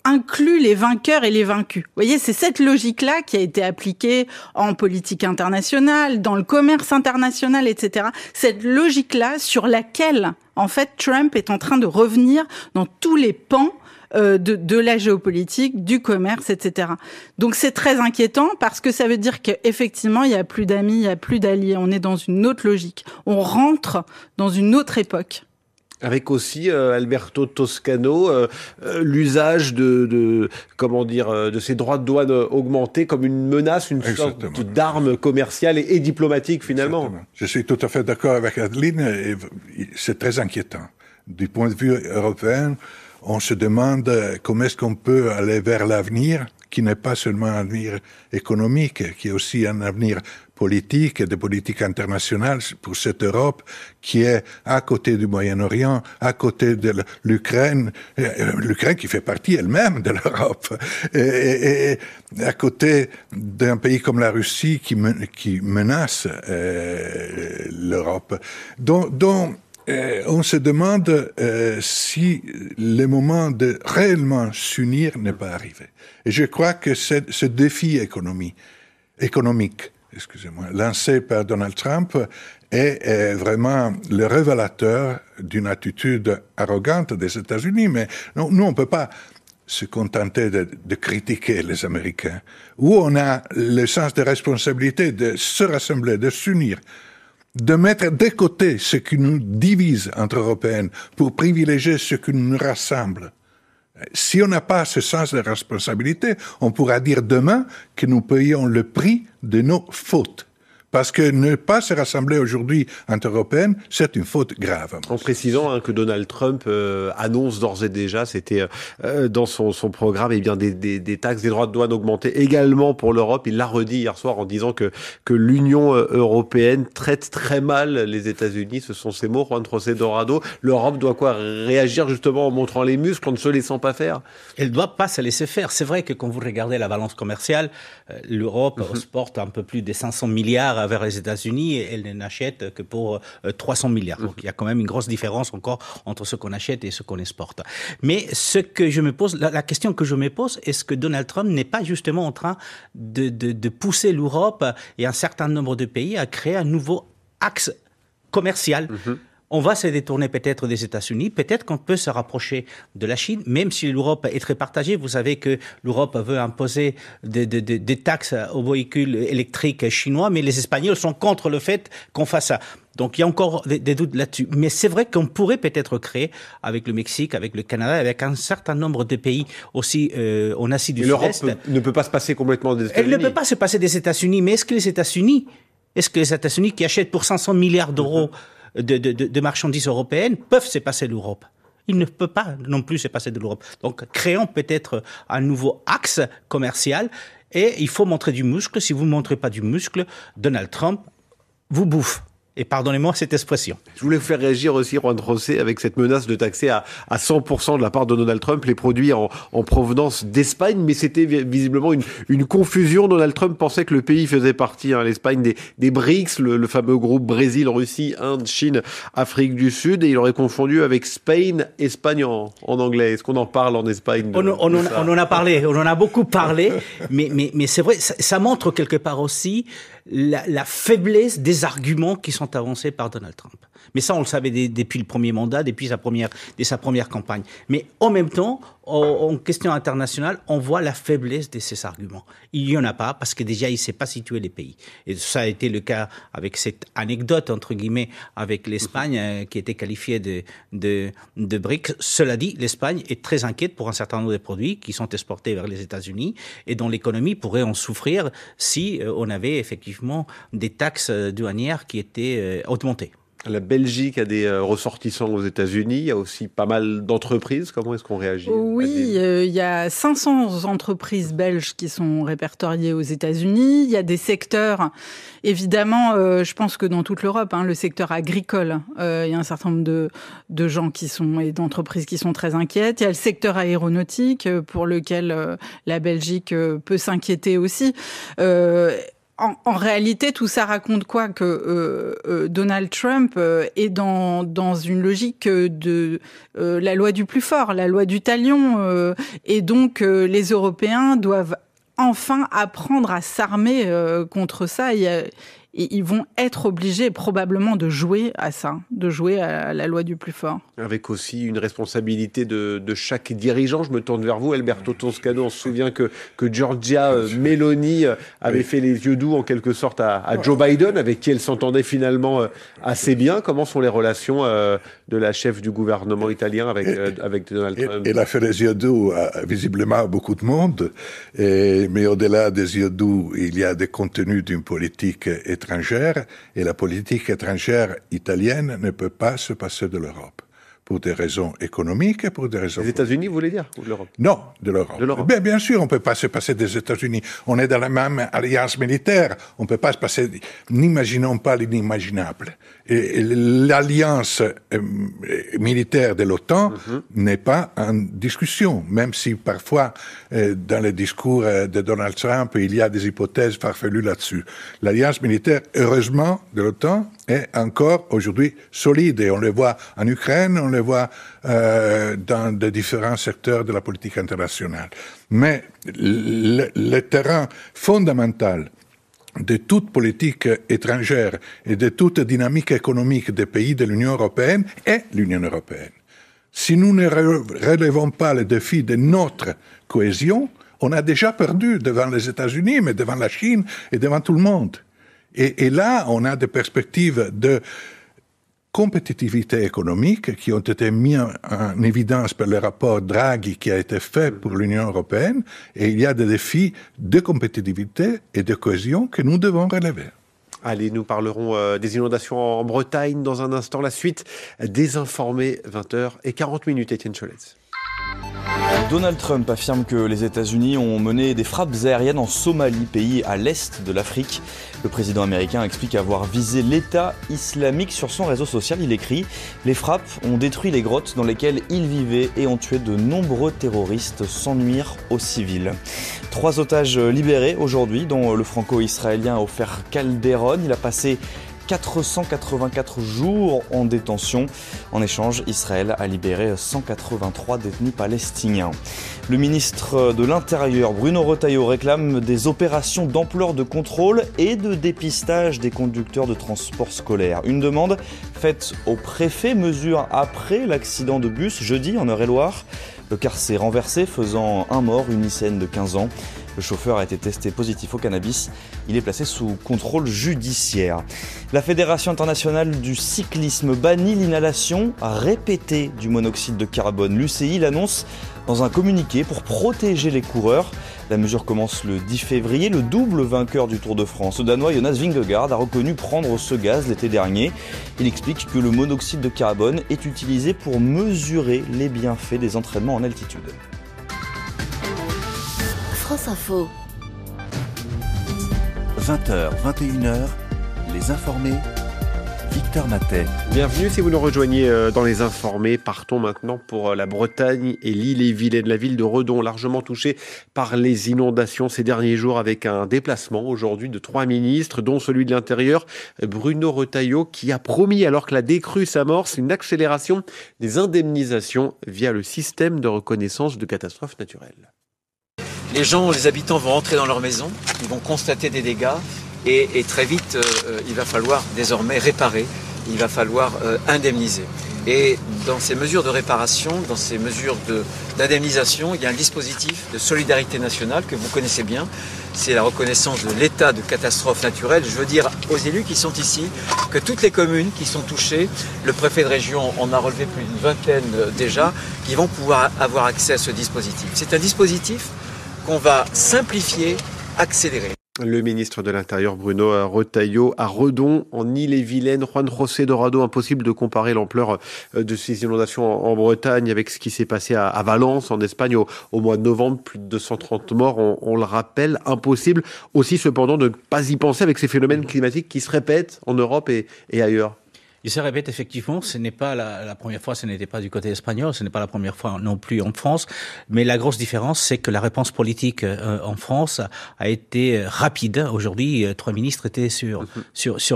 inclut les vainqueurs et les vaincus. Vous voyez, c'est cette logique-là qui a été appliquée en politique internationale, dans le commerce international, etc. Cette logique-là sur laquelle, en fait, Trump est en train de revenir dans tous les pans de la géopolitique, du commerce, etc. Donc c'est très inquiétant parce que ça veut dire qu'effectivement, il n'y a plus d'amis, il n'y a plus d'alliés. On est dans une autre logique. On rentre dans une autre époque. Avec aussi Alberto Toscano, l'usage de ces droits de douane augmentés comme une menace, une sorte d'arme commerciale et diplomatique finalement. Exactement. Je suis tout à fait d'accord avec Adeline, et c'est très inquiétant. Du point de vue européen, on se demande comment est-ce qu'on peut aller vers l'avenir, qui n'est pas seulement un avenir économique, qui est aussi un avenir politique et de politique internationale pour cette Europe qui est à côté du Moyen-Orient, à côté de l'Ukraine qui fait partie elle-même de l'Europe, et à côté d'un pays comme la Russie qui menace l'Europe. Donc on se demande si le moment de réellement s'unir n'est pas arrivé. Et je crois que ce défi économique, lancé par Donald Trump est vraiment le révélateur d'une attitude arrogante des États-Unis. Mais nous, on ne peut pas se contenter de critiquer les Américains. Où on a le sens de responsabilité de se rassembler, de s'unir, de mettre de côté ce qui nous divise entre Européens pour privilégier ce qui nous rassemble. Si on n'a pas ce sens de responsabilité, on pourra dire demain que nous payons le prix de nos fautes. Parce que ne pas se rassembler aujourd'hui entre Européens, c'est une faute grave. En précisant que Donald Trump annonce d'ores et déjà, c'était dans son programme, eh bien des taxes, des droits de douane augmentés également pour l'Europe. Il l'a redit hier soir en disant que l'Union européenne traite très mal les États-Unis. Ce sont ses mots, Juan José Dorado. L'Europe doit réagir justement en montrant les muscles, en ne se laissant pas faire. Elle ne doit pas se laisser faire. C'est vrai que quand vous regardez la balance commerciale, l'Europe exporte un peu plus de 500 milliards vers les États-Unis et elle n'achète que pour 300 milliards. Donc il y a quand même une grosse différence encore entre ce qu'on achète et ce qu'on exporte. Mais ce que je me pose, la question que je me pose, est-ce que Donald Trump n'est pas justement en train de pousser l'Europe et un certain nombre de pays à créer un nouveau axe commercial? On va se détourner peut-être des États-Unis, peut-être qu'on peut se rapprocher de la Chine, même si l'Europe est très partagée. Vous savez que l'Europe veut imposer des taxes aux véhicules électriques chinois, mais les Espagnols sont contre le fait qu'on fasse ça. Donc il y a encore des doutes là-dessus. Mais c'est vrai qu'on pourrait peut-être créer, avec le Mexique, avec le Canada, avec un certain nombre de pays aussi en Asie du Sud-Est. L'Europe ne peut pas se passer complètement des États-Unis. Elle ne peut pas se passer des États-Unis, mais est-ce que les États-Unis qui achètent pour 500 milliards d'euros de marchandises européennes peuvent se passer de l'Europe? Il ne peut pas non plus se passer de l'Europe. Donc, créons peut-être un nouveau axe commercial et il faut montrer du muscle. Si vous ne montrez pas du muscle, Donald Trump vous bouffe. Et pardonnez-moi cette expression. Je voulais vous faire réagir aussi, Juan José, avec cette menace de taxer à 100% de la part de Donald Trump les produits en provenance d'Espagne, mais c'était visiblement une confusion. Donald Trump pensait que le pays faisait partie, l'Espagne, des BRICS, le fameux groupe Brésil, Russie, Inde, Chine, Afrique du Sud, et il aurait confondu avec Spain, Espagne en anglais. Est-ce qu'on en parle en Espagne on en a parlé, on en a beaucoup parlé, mais c'est vrai, ça montre quelque part aussi la faiblesse des arguments qui sont avancés par Donald Trump. Mais ça, on le savait depuis le premier mandat, depuis sa première campagne. Mais en même temps, en question internationale, on voit la faiblesse de ces arguments. Il n'y en a pas, parce que déjà, il ne sait pas situer les pays. Et ça a été le cas avec cette anecdote, entre guillemets, avec l'Espagne, qui était qualifiée de BRICS. Cela dit, l'Espagne est très inquiète pour un certain nombre de produits qui sont exportés vers les États-Unis et dont l'économie pourrait en souffrir si on avait effectivement des taxes douanières qui étaient augmentées. La Belgique a des ressortissants aux États-Unis. Il y a aussi pas mal d'entreprises. Comment est-ce qu'on réagit? Oui, il y a 500 entreprises belges qui sont répertoriées aux États-Unis. Il y a des secteurs, évidemment, je pense que dans toute l'Europe, le secteur agricole, il y a un certain nombre de gens et d'entreprises qui sont très inquiètes. Il y a le secteur aéronautique pour lequel la Belgique peut s'inquiéter aussi. En réalité, tout ça raconte quoi? Que Donald Trump est dans une logique de la loi du plus fort, la loi du talion, et donc les Européens doivent enfin apprendre à s'armer contre ça. Et ils vont être obligés probablement de jouer à ça, de jouer à la loi du plus fort. Avec aussi une responsabilité de chaque dirigeant. Je me tourne vers vous, Alberto Toscano. On se souvient que Giorgia Meloni avait fait les yeux doux en quelque sorte à Joe Biden, avec qui elle s'entendait finalement assez bien. Comment sont les relations de la chef du gouvernement italien avec Donald Trump? Elle a fait les yeux doux visiblement à beaucoup de monde, mais au-delà des yeux doux, il y a des contenus d'une politique étrangère, et la politique étrangère italienne ne peut pas se passer de l'Europe. Pour des raisons économiques et pour des raisons... Les États-Unis, vous voulez dire, ou de l'Europe? Non, de l'Europe. Bien sûr, on ne peut pas se passer des États-Unis. On est dans la même alliance militaire. On ne peut pas se passer... N'imaginons pas l'inimaginable. Et l'alliance militaire de l'OTAN n'est pas en discussion, même si parfois, dans les discours de Donald Trump, il y a des hypothèses farfelues là-dessus. L'alliance militaire, heureusement, de l'OTAN est encore aujourd'hui solide. Et on le voit en Ukraine, on le voit dans de différents secteurs de la politique internationale. Mais le terrain fondamental de toute politique étrangère et de toute dynamique économique des pays de l'Union européenne est l'Union européenne. Si nous ne relevons pas le défi de notre cohésion, on a déjà perdu devant les États-Unis, mais devant la Chine et devant tout le monde. Et là, on a des perspectives de compétitivité économique qui ont été mis en évidence par le rapport Draghi qui a été fait pour l'Union européenne, et il y a des défis de compétitivité et de cohésion que nous devons relever. Allez, nous parlerons des inondations en Bretagne dans un instant. La suite des Informés, 20h40, Étienne Choletz. Donald Trump affirme que les États-Unis ont mené des frappes aériennes en Somalie, pays à l'est de l'Afrique. Le président américain explique avoir visé l'État islamique sur son réseau social. Il écrit « Les frappes ont détruit les grottes dans lesquelles il vivait et ont tué de nombreux terroristes sans nuire aux civils ». 3 otages libérés aujourd'hui, dont le franco-israélien Ofer Calderon. Il a passé 484 jours en détention. En échange, Israël a libéré 183 détenus palestiniens. Le ministre de l'Intérieur, Bruno Retailleau, réclame des opérations d'ampleur de contrôle et de dépistage des conducteurs de transport scolaire. Une demande faite au préfet, mesure après l'accident de bus jeudi en Eure-et-Loire. Le car s'est renversé, faisant un mort, une lycéenne de 15 ans. Le chauffeur a été testé positif au cannabis. Il est placé sous contrôle judiciaire. La Fédération internationale du cyclisme bannit l'inhalation répétée du monoxyde de carbone. L'UCI l'annonce dans un communiqué pour protéger les coureurs. La mesure commence le 10 février. Le double vainqueur du Tour de France, le Danois Jonas Vingegaard, a reconnu prendre ce gaz l'été dernier. Il explique que le monoxyde de carbone est utilisé pour mesurer les bienfaits des entraînements en altitude. France Info. 20h, 21h, les Informés. Victor Matet. Bienvenue si vous nous rejoignez dans les Informés. Partons maintenant pour la Bretagne et l'île-et-Vilaine. La ville de Redon, largement touchée par les inondations ces derniers jours, avec un déplacement aujourd'hui de 3 ministres, dont celui de l'Intérieur, Bruno Retailleau, qui a promis, alors que la décrue s'amorce, une accélération des indemnisations via le système de reconnaissance de catastrophes naturelles. Les gens, les habitants vont rentrer dans leur maison, ils vont constater des dégâts et très vite, il va falloir désormais réparer, il va falloir indemniser. Et dans ces mesures de réparation, dans ces mesures d'indemnisation, il y a un dispositif de solidarité nationale que vous connaissez bien. C'est la reconnaissance de l'état de catastrophe naturelle. Je veux dire aux élus qui sont ici que toutes les communes qui sont touchées, le préfet de région en a relevé plus d'une vingtaine déjà, qui vont pouvoir avoir accès à ce dispositif. C'est un dispositif qu'on va simplifier, accélérer. Le ministre de l'Intérieur, Bruno Retailleau, à Redon, en Ille-et-Vilaine. Juan José Dorado, impossible de comparer l'ampleur de ces inondations en Bretagne avec ce qui s'est passé à Valence, en Espagne, au mois de novembre. Plus de 230 morts, on le rappelle. Impossible aussi, cependant, de ne pas y penser avec ces phénomènes climatiques qui se répètent en Europe et ailleurs. Il se répète effectivement, ce n'est pas la première fois, ce n'était pas du côté espagnol, ce n'est pas la première fois non plus en France, mais la grosse différence, c'est que la réponse politique en France a été rapide. Aujourd'hui, 3 ministres étaient sur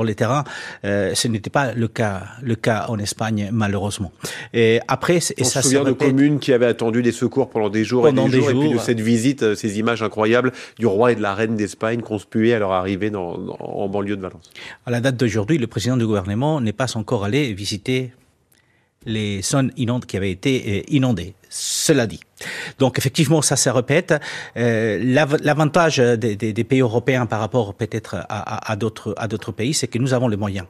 les terrains. Ce n'était pas le cas en Espagne, malheureusement. Et après, on se souvient de communes qui avaient attendu des secours pendant des jours, et puis de cette visite, ces images incroyables du roi et de la reine d'Espagne conspués à leur arrivée en banlieue de Valence. À la date d'aujourd'hui, le président du gouvernement n'est pas encore allé visiter les zones qui avaient été inondées. Cela dit. Donc effectivement, ça se répète. L'avantage des pays européens par rapport peut-être à d'autres pays, c'est que nous avons les moyens.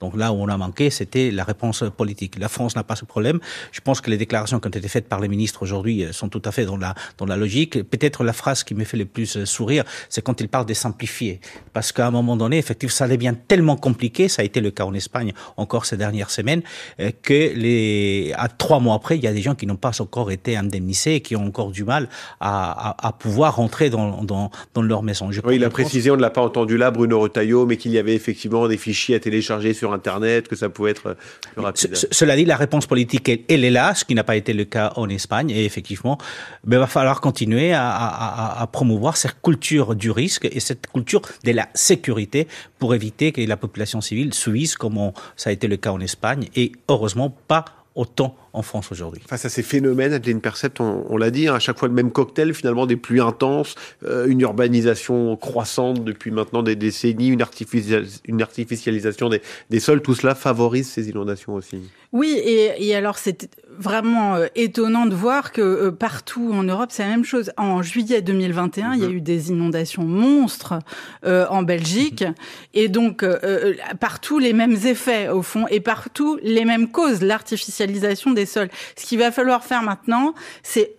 Donc là où on a manqué, c'était la réponse politique. La France n'a pas ce problème. Je pense que les déclarations qui ont été faites par les ministres aujourd'hui sont tout à fait dans la logique. Peut-être la phrase qui me fait le plus sourire, c'est quand ils parlent de simplifier. Parce qu'à un moment donné, effectivement, ça devient tellement compliqué, ça a été le cas en Espagne encore ces dernières semaines, que 3 mois après, il y a des gens qui n'ont pas encore été indemnisés et qui ont encore du mal à pouvoir rentrer dans leur maison. Oui, il a précisé, on ne l'a pas entendu là, Bruno Retailleau, mais qu'il y avait effectivement des fichiers à télécharger sur Internet, que ça pouvait être plus rapide. Cela dit, la réponse politique, elle est là, ce qui n'a pas été le cas en Espagne, et effectivement, il va falloir continuer à promouvoir cette culture du risque et cette culture de la sécurité pour éviter que la population civile subisse, comme ça a été le cas en Espagne, et heureusement pas autant en France aujourd'hui. Face à ces phénomènes, Adeline Percept, on l'a dit, à chaque fois le même cocktail, finalement des pluies intenses, une urbanisation croissante depuis maintenant des décennies, une artificialisation des sols, tout cela favorise ces inondations aussi. Oui, et alors c'est vraiment étonnant de voir que partout en Europe, c'est la même chose. En juillet 2021, il y a eu des inondations monstres en Belgique, et donc partout les mêmes effets au fond, et partout les mêmes causes, l'artificialisation des sols. Ce qu'il va falloir faire maintenant, c'est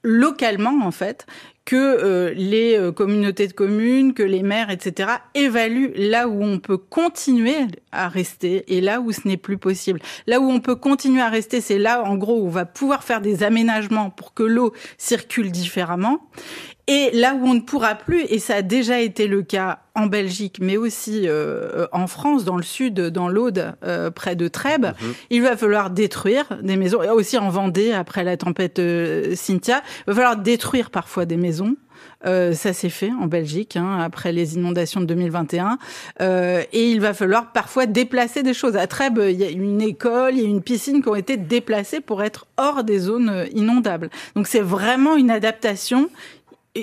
localement en fait que les communautés de communes, que les maires, etc., évaluent là où on peut continuer à rester et là où ce n'est plus possible. Là où on peut continuer à rester, c'est là, en gros, où on va pouvoir faire des aménagements pour que l'eau circule différemment. Et là où on ne pourra plus, et ça a déjà été le cas en Belgique, mais aussi en France, dans le sud, dans l'Aude, près de Trèbes, il va falloir détruire des maisons, et aussi en Vendée, après la tempête Cynthia, il va falloir détruire parfois des maisons. Ça s'est fait en Belgique, après les inondations de 2021. Et il va falloir parfois déplacer des choses. À Trèbes, il y a une école, il y a une piscine qui ont été déplacées pour être hors des zones inondables. Donc c'est vraiment une adaptation,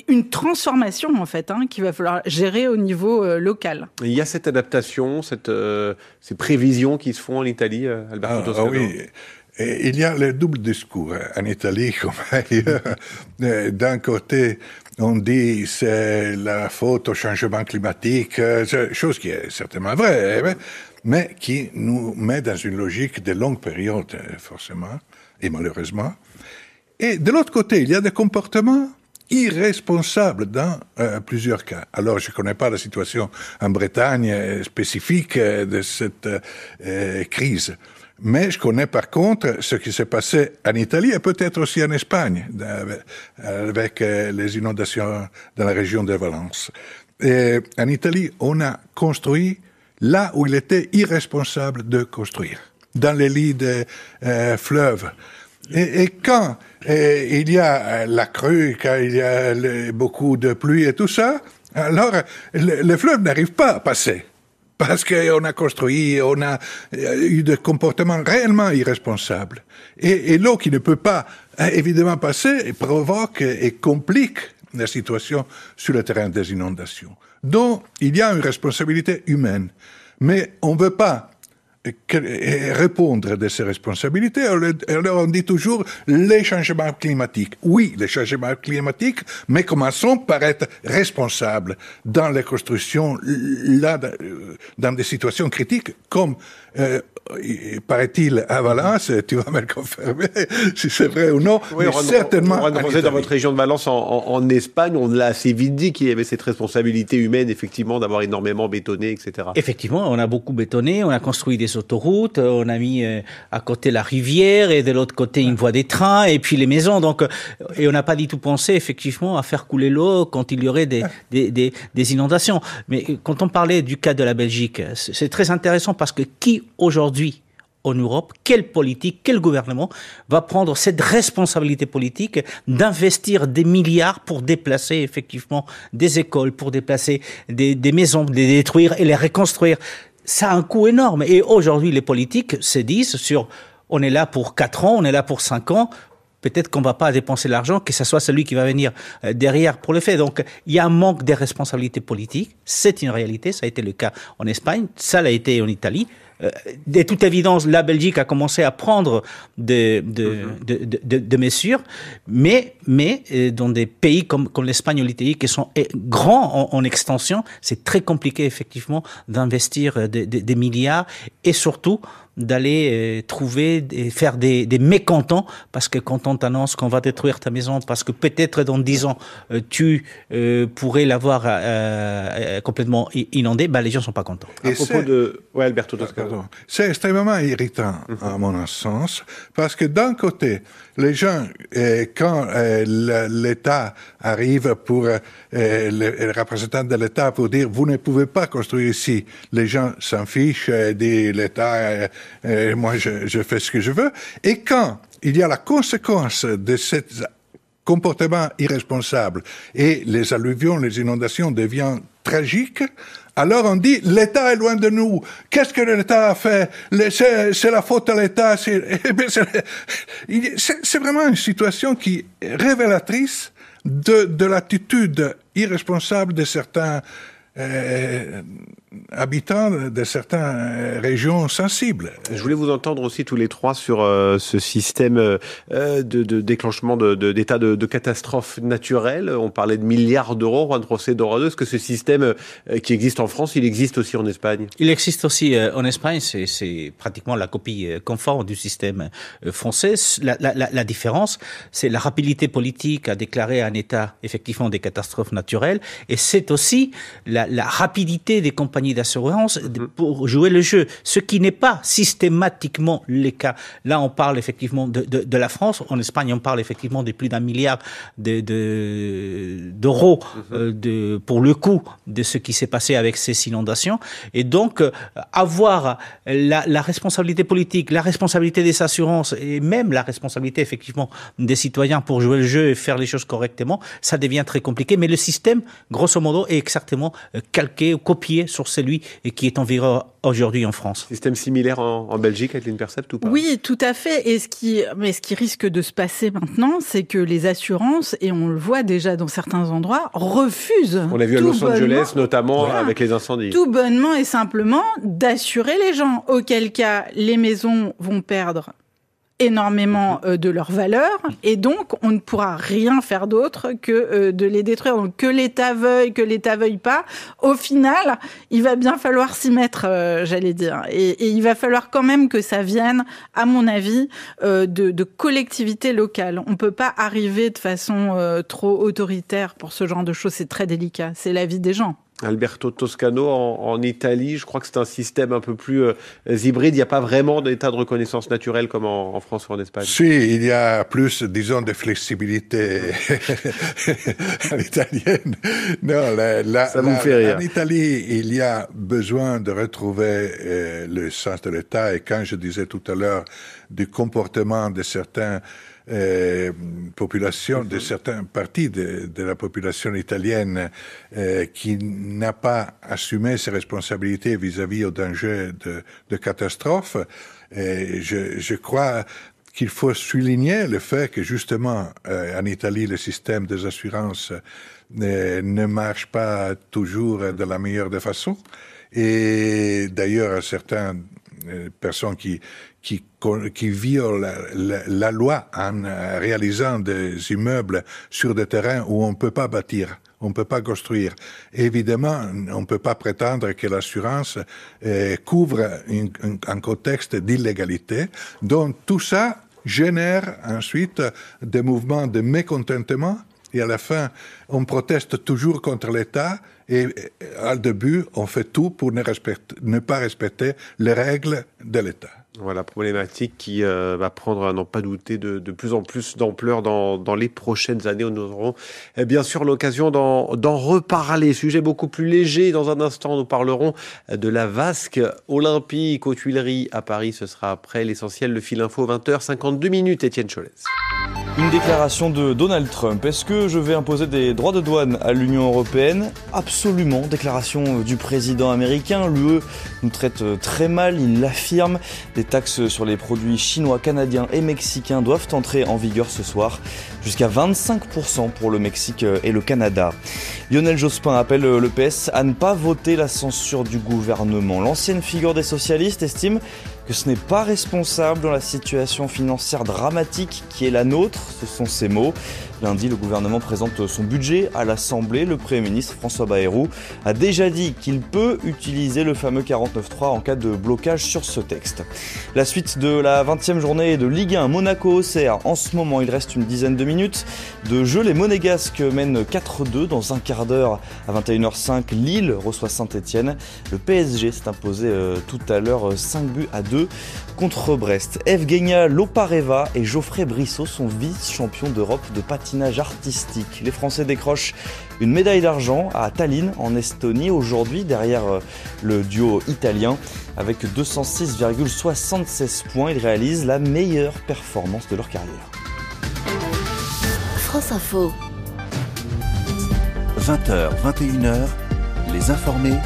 une transformation en fait, qu'il va falloir gérer au niveau local. Et il y a cette adaptation, ces prévisions qui se font en Italie, Alberto Toscano. Oui. Et il y a le double discours en Italie comme ailleurs. D'un côté, on dit c'est la faute au changement climatique, chose qui est certainement vraie, mais qui nous met dans une logique de longue période, forcément, et malheureusement. Et de l'autre côté, il y a des comportements irresponsables dans plusieurs cas. Alors, je ne connais pas la situation en Bretagne spécifique de cette crise. Mais je connais par contre ce qui s'est passé en Italie et peut-être aussi en Espagne, avec les inondations dans la région de Valence. Et en Italie, on a construit là où il était irresponsable de construire, dans les lits des fleuves. Et quand il y a la crue, quand il y a beaucoup de pluie et tout ça, alors les fleuves n'arrivent pas à passer. Parce qu'on a construit, on a eu des comportements réellement irresponsables. Et l'eau qui ne peut pas évidemment passer provoque et complique la situation sur le terrain des inondations. Donc, il y a une responsabilité humaine. Mais on ne veut pas et répondre de ses responsabilités. Alors on dit toujours les changements climatiques. Oui, les changements climatiques, mais commençons par être responsables dans les constructions, là, dans des situations critiques, comme paraît-il à Valence, tu vas me le confirmer si c'est vrai ou non, oui, mais certainement. Vous êtes dans votre région de Valence en Espagne, on l'a assez vite dit qu'il y avait cette responsabilité humaine, effectivement, d'avoir énormément bétonné, etc. Effectivement, on a beaucoup bétonné, on a construit des autoroutes, on a mis à côté la rivière et de l'autre côté une voie des trains et puis les maisons. Donc, et on n'a pas du tout pensé effectivement à faire couler l'eau quand il y aurait des inondations. Mais quand on parlait du cas de la Belgique, c'est très intéressant parce que qui aujourd'hui en Europe, quelle politique, quel gouvernement va prendre cette responsabilité politique d'investir des milliards pour déplacer effectivement des écoles, pour déplacer des maisons, les détruire et les reconstruire? Ça a un coût énorme. Et aujourd'hui, les politiques se disent on est là pour 4 ans, on est là pour 5 ans. Peut-être qu'on va pas dépenser l'argent, que ce soit celui qui va venir derrière pour le faire. Donc, il y a un manque de responsabilité politique. C'est une réalité. Ça a été le cas en Espagne. Ça l'a été en Italie. De toute évidence, la Belgique a commencé à prendre des mesures, mais dans des pays comme l'Espagne ou l'Italie qui sont grands en extension, c'est très compliqué effectivement d'investir des milliards et surtout d'aller trouver et faire des mécontents, parce que quand on t'annonce qu'on va détruire ta maison parce que peut-être dans 10 ans tu pourrais l'avoir complètement inondée, les gens sont pas contents. À propos de Alberto Toscano. C'est extrêmement irritant à mon sens, parce que d'un côté, les gens, quand l'État arrive pour les représentants de l'État pour dire vous ne pouvez pas construire ici, les gens s'en fichent, disent l'État, moi je fais ce que je veux. Et quand il y a la conséquence de cet comportement irresponsable et les alluvions, les inondations deviennent tragiques, alors on dit l'État est loin de nous. Qu'est-ce que l'État a fait? C'est la faute à l'État. C'est vraiment une situation qui est révélatrice de l'attitude irresponsable de certains habitants de certaines régions sensibles. Je voulais vous entendre aussi tous les trois sur ce système de déclenchement d'état de catastrophe naturelle. On parlait de milliards d'euros, Juan José Dorado. Est-ce que ce système qui existe en France, il existe aussi en Espagne? Il existe aussi en Espagne. C'est pratiquement la copie conforme du système français. La différence, c'est la rapidité politique à déclarer un état effectivement des catastrophes naturelles, et c'est aussi la rapidité des compagnies d'assurance pour jouer le jeu, ce qui n'est pas systématiquement le cas. Là, on parle effectivement de la France. En Espagne, on parle effectivement de plus d'1 milliard d'euros pour le coût de ce qui s'est passé avec ces inondations. Et donc, avoir la responsabilité politique, la responsabilité des assurances et même la responsabilité effectivement des citoyens pour jouer le jeu et faire les choses correctement, ça devient très compliqué. Mais le système, grosso modo, est exactement calqué ou copié sur celui qui est en vigueur aujourd'hui en France. Système similaire en Belgique, Adeline Percept, ou pas? Oui, tout à fait. Et ce qui risque de se passer maintenant, c'est que les assurances, et on le voit déjà dans certains endroits, refusent. On l'a vu à Los Angeles, notamment, avec les incendies. Tout bonnement et simplement d'assurer les gens. Auquel cas, les maisons vont perdre énormément de leur valeur, et donc on ne pourra rien faire d'autre que de les détruire. Donc que l'État veuille pas, au final, il va bien falloir s'y mettre, j'allais dire. Et il va falloir quand même que ça vienne, à mon avis, de collectivités locales. On peut pas arriver de façon trop autoritaire pour ce genre de choses. C'est très délicat. C'est la vie des gens. Alberto Toscano, en Italie, je crois que c'est un système un peu plus hybride. Il n'y a pas vraiment d'état de reconnaissance naturelle comme en France ou en Espagne. Si, il y a plus, disons, de flexibilité à l'italienne. Non, ça vous fait rire. En Italie, il y a besoin de retrouver le sens de l'État. Et quand je disais tout à l'heure du comportement de certains population, de certaines parties de la population italienne qui n'a pas assumé ses responsabilités vis-à-vis au danger de catastrophe. Je crois qu'il faut souligner le fait que justement en Italie le système des assurances ne marche pas toujours de la meilleure des façons. Et d'ailleurs certains personnes qui violent la loi en réalisant des immeubles sur des terrains où on ne peut pas bâtir. On ne peut pas construire. Évidemment, on ne peut pas prétendre que l'assurance couvre un contexte d'illégalité. Donc tout ça génère ensuite des mouvements de mécontentement. Et à la fin, on proteste toujours contre l'État. Et au début, on fait tout pour ne pas respecter les règles de l'État. Voilà, problématique qui va prendre, à n'en pas douter, de plus en plus d'ampleur dans les prochaines années. Nous aurons bien sûr l'occasion d'en reparler. Sujet beaucoup plus léger. Dans un instant, nous parlerons de la vasque olympique aux Tuileries à Paris. Ce sera après l'essentiel, le fil info, 20h52, Étienne Cholès. Une déclaration de Donald Trump. Est-ce que je vais imposer des droits de douane à l'Union européenne ? Absolument. Déclaration du président américain. L'UE nous traite très mal, il l'affirme. Des taxes sur les produits chinois, canadiens et mexicains doivent entrer en vigueur ce soir. Jusqu'à 25% pour le Mexique et le Canada. Lionel Jospin appelle le PS à ne pas voter la censure du gouvernement. L'ancienne figure des socialistes estime que ce n'est pas responsable dans la situation financière dramatique qui est la nôtre, ce sont ses mots. Lundi, le gouvernement présente son budget à l'Assemblée. Le Premier ministre François Bayrou a déjà dit qu'il peut utiliser le fameux 49.3 en cas de blocage sur ce texte. La suite de la 20e journée de Ligue 1, Monaco-Auxerre. En ce moment, il reste une dizaine de minutes de jeu. Les Monégasques mènent 4-2 dans un quart d'heure à 21h05. Lille reçoit Saint-Etienne. Le PSG s'est imposé tout à l'heure 5-2 contre Brest. Evgenia Lopareva et Geoffrey Brissot sont vice-champions d'Europe de patinage artistique. Les Français décrochent une médaille d'argent à Tallinn en Estonie aujourd'hui derrière le duo italien. Avec 206,76 points, ils réalisent la meilleure performance de leur carrière. France Info. 20h, 21h, les informés.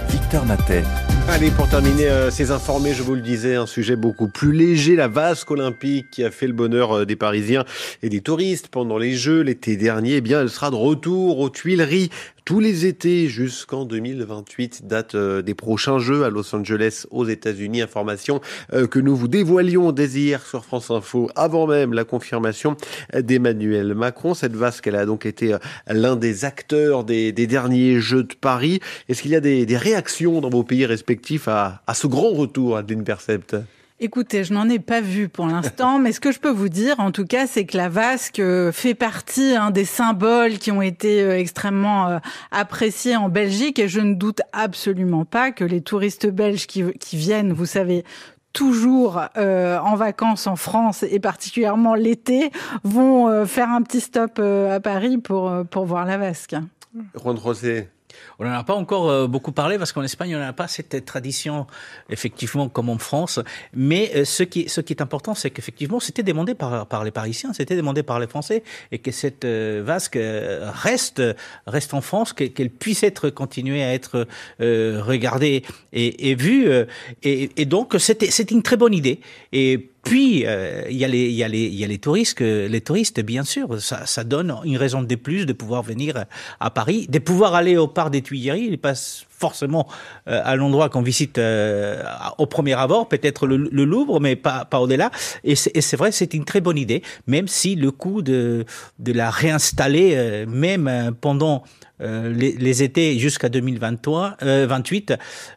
Victor Matet. Allez, pour terminer ces informés, je vous le disais, un sujet beaucoup plus léger, la vasque olympique qui a fait le bonheur des Parisiens et des touristes pendant les Jeux l'été dernier. Eh bien, elle sera de retour aux Tuileries tous les étés jusqu'en 2028, date des prochains Jeux à Los Angeles aux États-Unis. Information que nous vous dévoilions dès hier sur France Info avant même la confirmation d'Emmanuel Macron. Cette vasque, elle a donc été l'un des acteurs des derniers Jeux de Paris. Est-ce qu'il y a des réactions dans vos pays respectifs à ce grand retour, Adeline Percept ? Écoutez, je n'en ai pas vu pour l'instant, mais ce que je peux vous dire, en tout cas, c'est que la vasque fait partie des symboles qui ont été extrêmement appréciés en Belgique, et je ne doute absolument pas que les touristes belges qui viennent, vous savez, toujours en vacances en France, et particulièrement l'été, vont faire un petit stop à Paris pour voir la vasque. Juan José. On n'en a pas encore beaucoup parlé parce qu'en Espagne, on n'a pas cette tradition, effectivement, comme en France. Mais ce qui est important, c'est qu'effectivement, c'était demandé par les Parisiens, c'était demandé par les Français, et que cette vasque reste en France, qu'elle puisse continuer à être regardée et vue. Et donc, c'était une très bonne idée. Et puis, il y a les touristes, bien sûr. Ça donne une raison de plus de pouvoir venir à Paris, de pouvoir aller au parc des Tuileries. Il passe forcément à l'endroit qu'on visite au premier abord, peut-être le Louvre, mais pas au-delà. Et c'est vrai, c'est une très bonne idée, même si le coût de la réinstaller, même pendant les étés jusqu'à 2028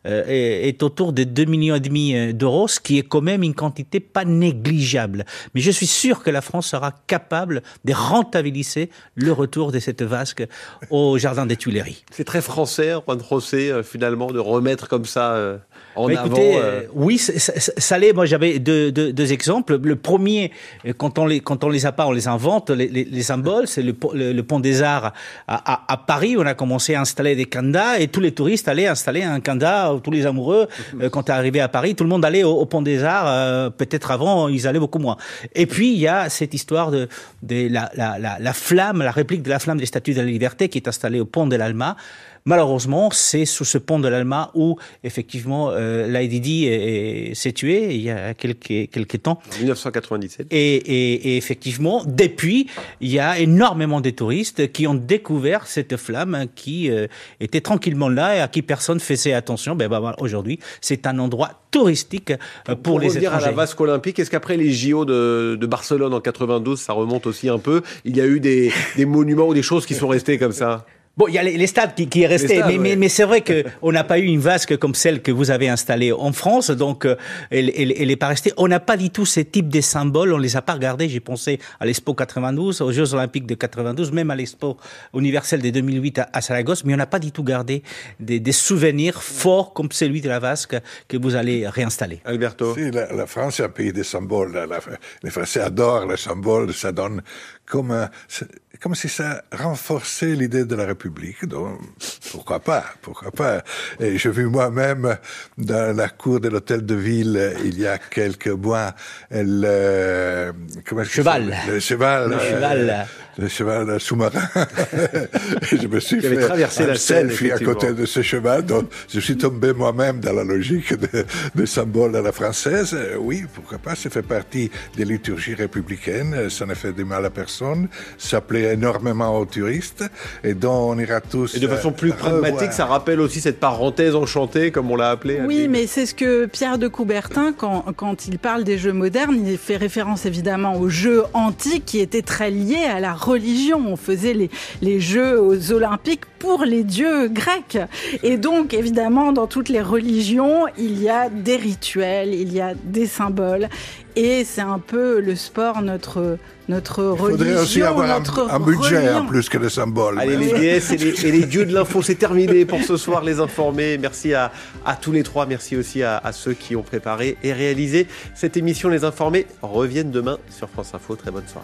est autour de 2,5 millions d'euros, ce qui est quand même une quantité pas négligeable. Mais je suis sûr que la France sera capable de rentabiliser le retour de cette vasque au jardin des Tuileries. C'est très français, Juan José, finalement, de remettre comme ça en avant. Écoutez, oui, ça l'est. Moi, j'avais deux exemples. Le premier, quand on les a pas, on les invente. Les symboles, c'est le pont des Arts à Paris. On a commencé à installer des candas et tous les touristes allaient installer un kanda, tous les amoureux. Quand tu es arrivé à Paris, tout le monde allait au pont des Arts. Peut-être avant, ils allaient beaucoup moins. Et puis, il y a cette histoire de la flamme, la réplique de la flamme des Statues de la Liberté qui est installée au pont de l'Alma. malheureusement, c'est sous ce pont de l'Alma où, effectivement, Laïdi s'est tué il y a quelques temps. En 1997. Et effectivement, depuis, il y a énormément de touristes qui ont découvert cette flamme qui était tranquillement là et à qui personne ne faisait attention. Aujourd'hui, c'est un endroit touristique pour les étrangers. À la vasque olympique, est-ce qu'après les JO de Barcelone en 92, ça remonte aussi un peu? Il y a eu des monuments ou des choses qui sont restées comme ça? Bon, il y a les stades qui est resté, mais c'est vrai qu'on n'a pas eu une vasque comme celle que vous avez installée en France, donc elle est pas restée. On n'a pas du tout ces types de symboles, on les a pas regardés. J'ai pensé à l'Expo 92, aux Jeux Olympiques de 92, même à l'Expo universelle de 2008 à Saragosse, mais on n'a pas du tout gardé des souvenirs forts comme celui de la vasque que vous allez réinstaller. Alberto. Si, la France est un pays des symboles. Les Français adorent les symboles, ça donne comme si ça renforçait l'idée de la République. Donc, pourquoi pas? Et j'ai vu moi-même dans la cour de l'hôtel de ville, il y a quelques mois, le cheval sous-marin. Et je me suis fait traversé la Seine, selfie à côté de ce cheval. Donc, je suis tombé moi-même dans la logique des symboles à la française. Oui, pourquoi pas? Ça fait partie des liturgies républicaines. Ça ne fait du mal à personne. Ça plaît énormément aux touristes. Et donc, on ira tous. Et de façon plus pragmatique, ça rappelle aussi cette parenthèse enchantée, comme on l'a appelée. Oui, mais c'est ce que Pierre de Coubertin, quand il parle des jeux modernes, il fait référence évidemment aux jeux antiques qui étaient très liés à la religion. On faisait les jeux aux Olympiques pour les dieux grecs. Et donc, évidemment, dans toutes les religions, il y a des rituels, il y a des symboles. Et c'est un peu le sport, notre religion. Il faudrait aussi avoir un budget en plus que les symboles. Allez, les déesses et les dieux de l'info, c'est terminé pour ce soir, les informés. Merci à tous les trois. Merci aussi à ceux qui ont préparé et réalisé cette émission. Les informés reviennent demain sur France Info. Très bonne soirée.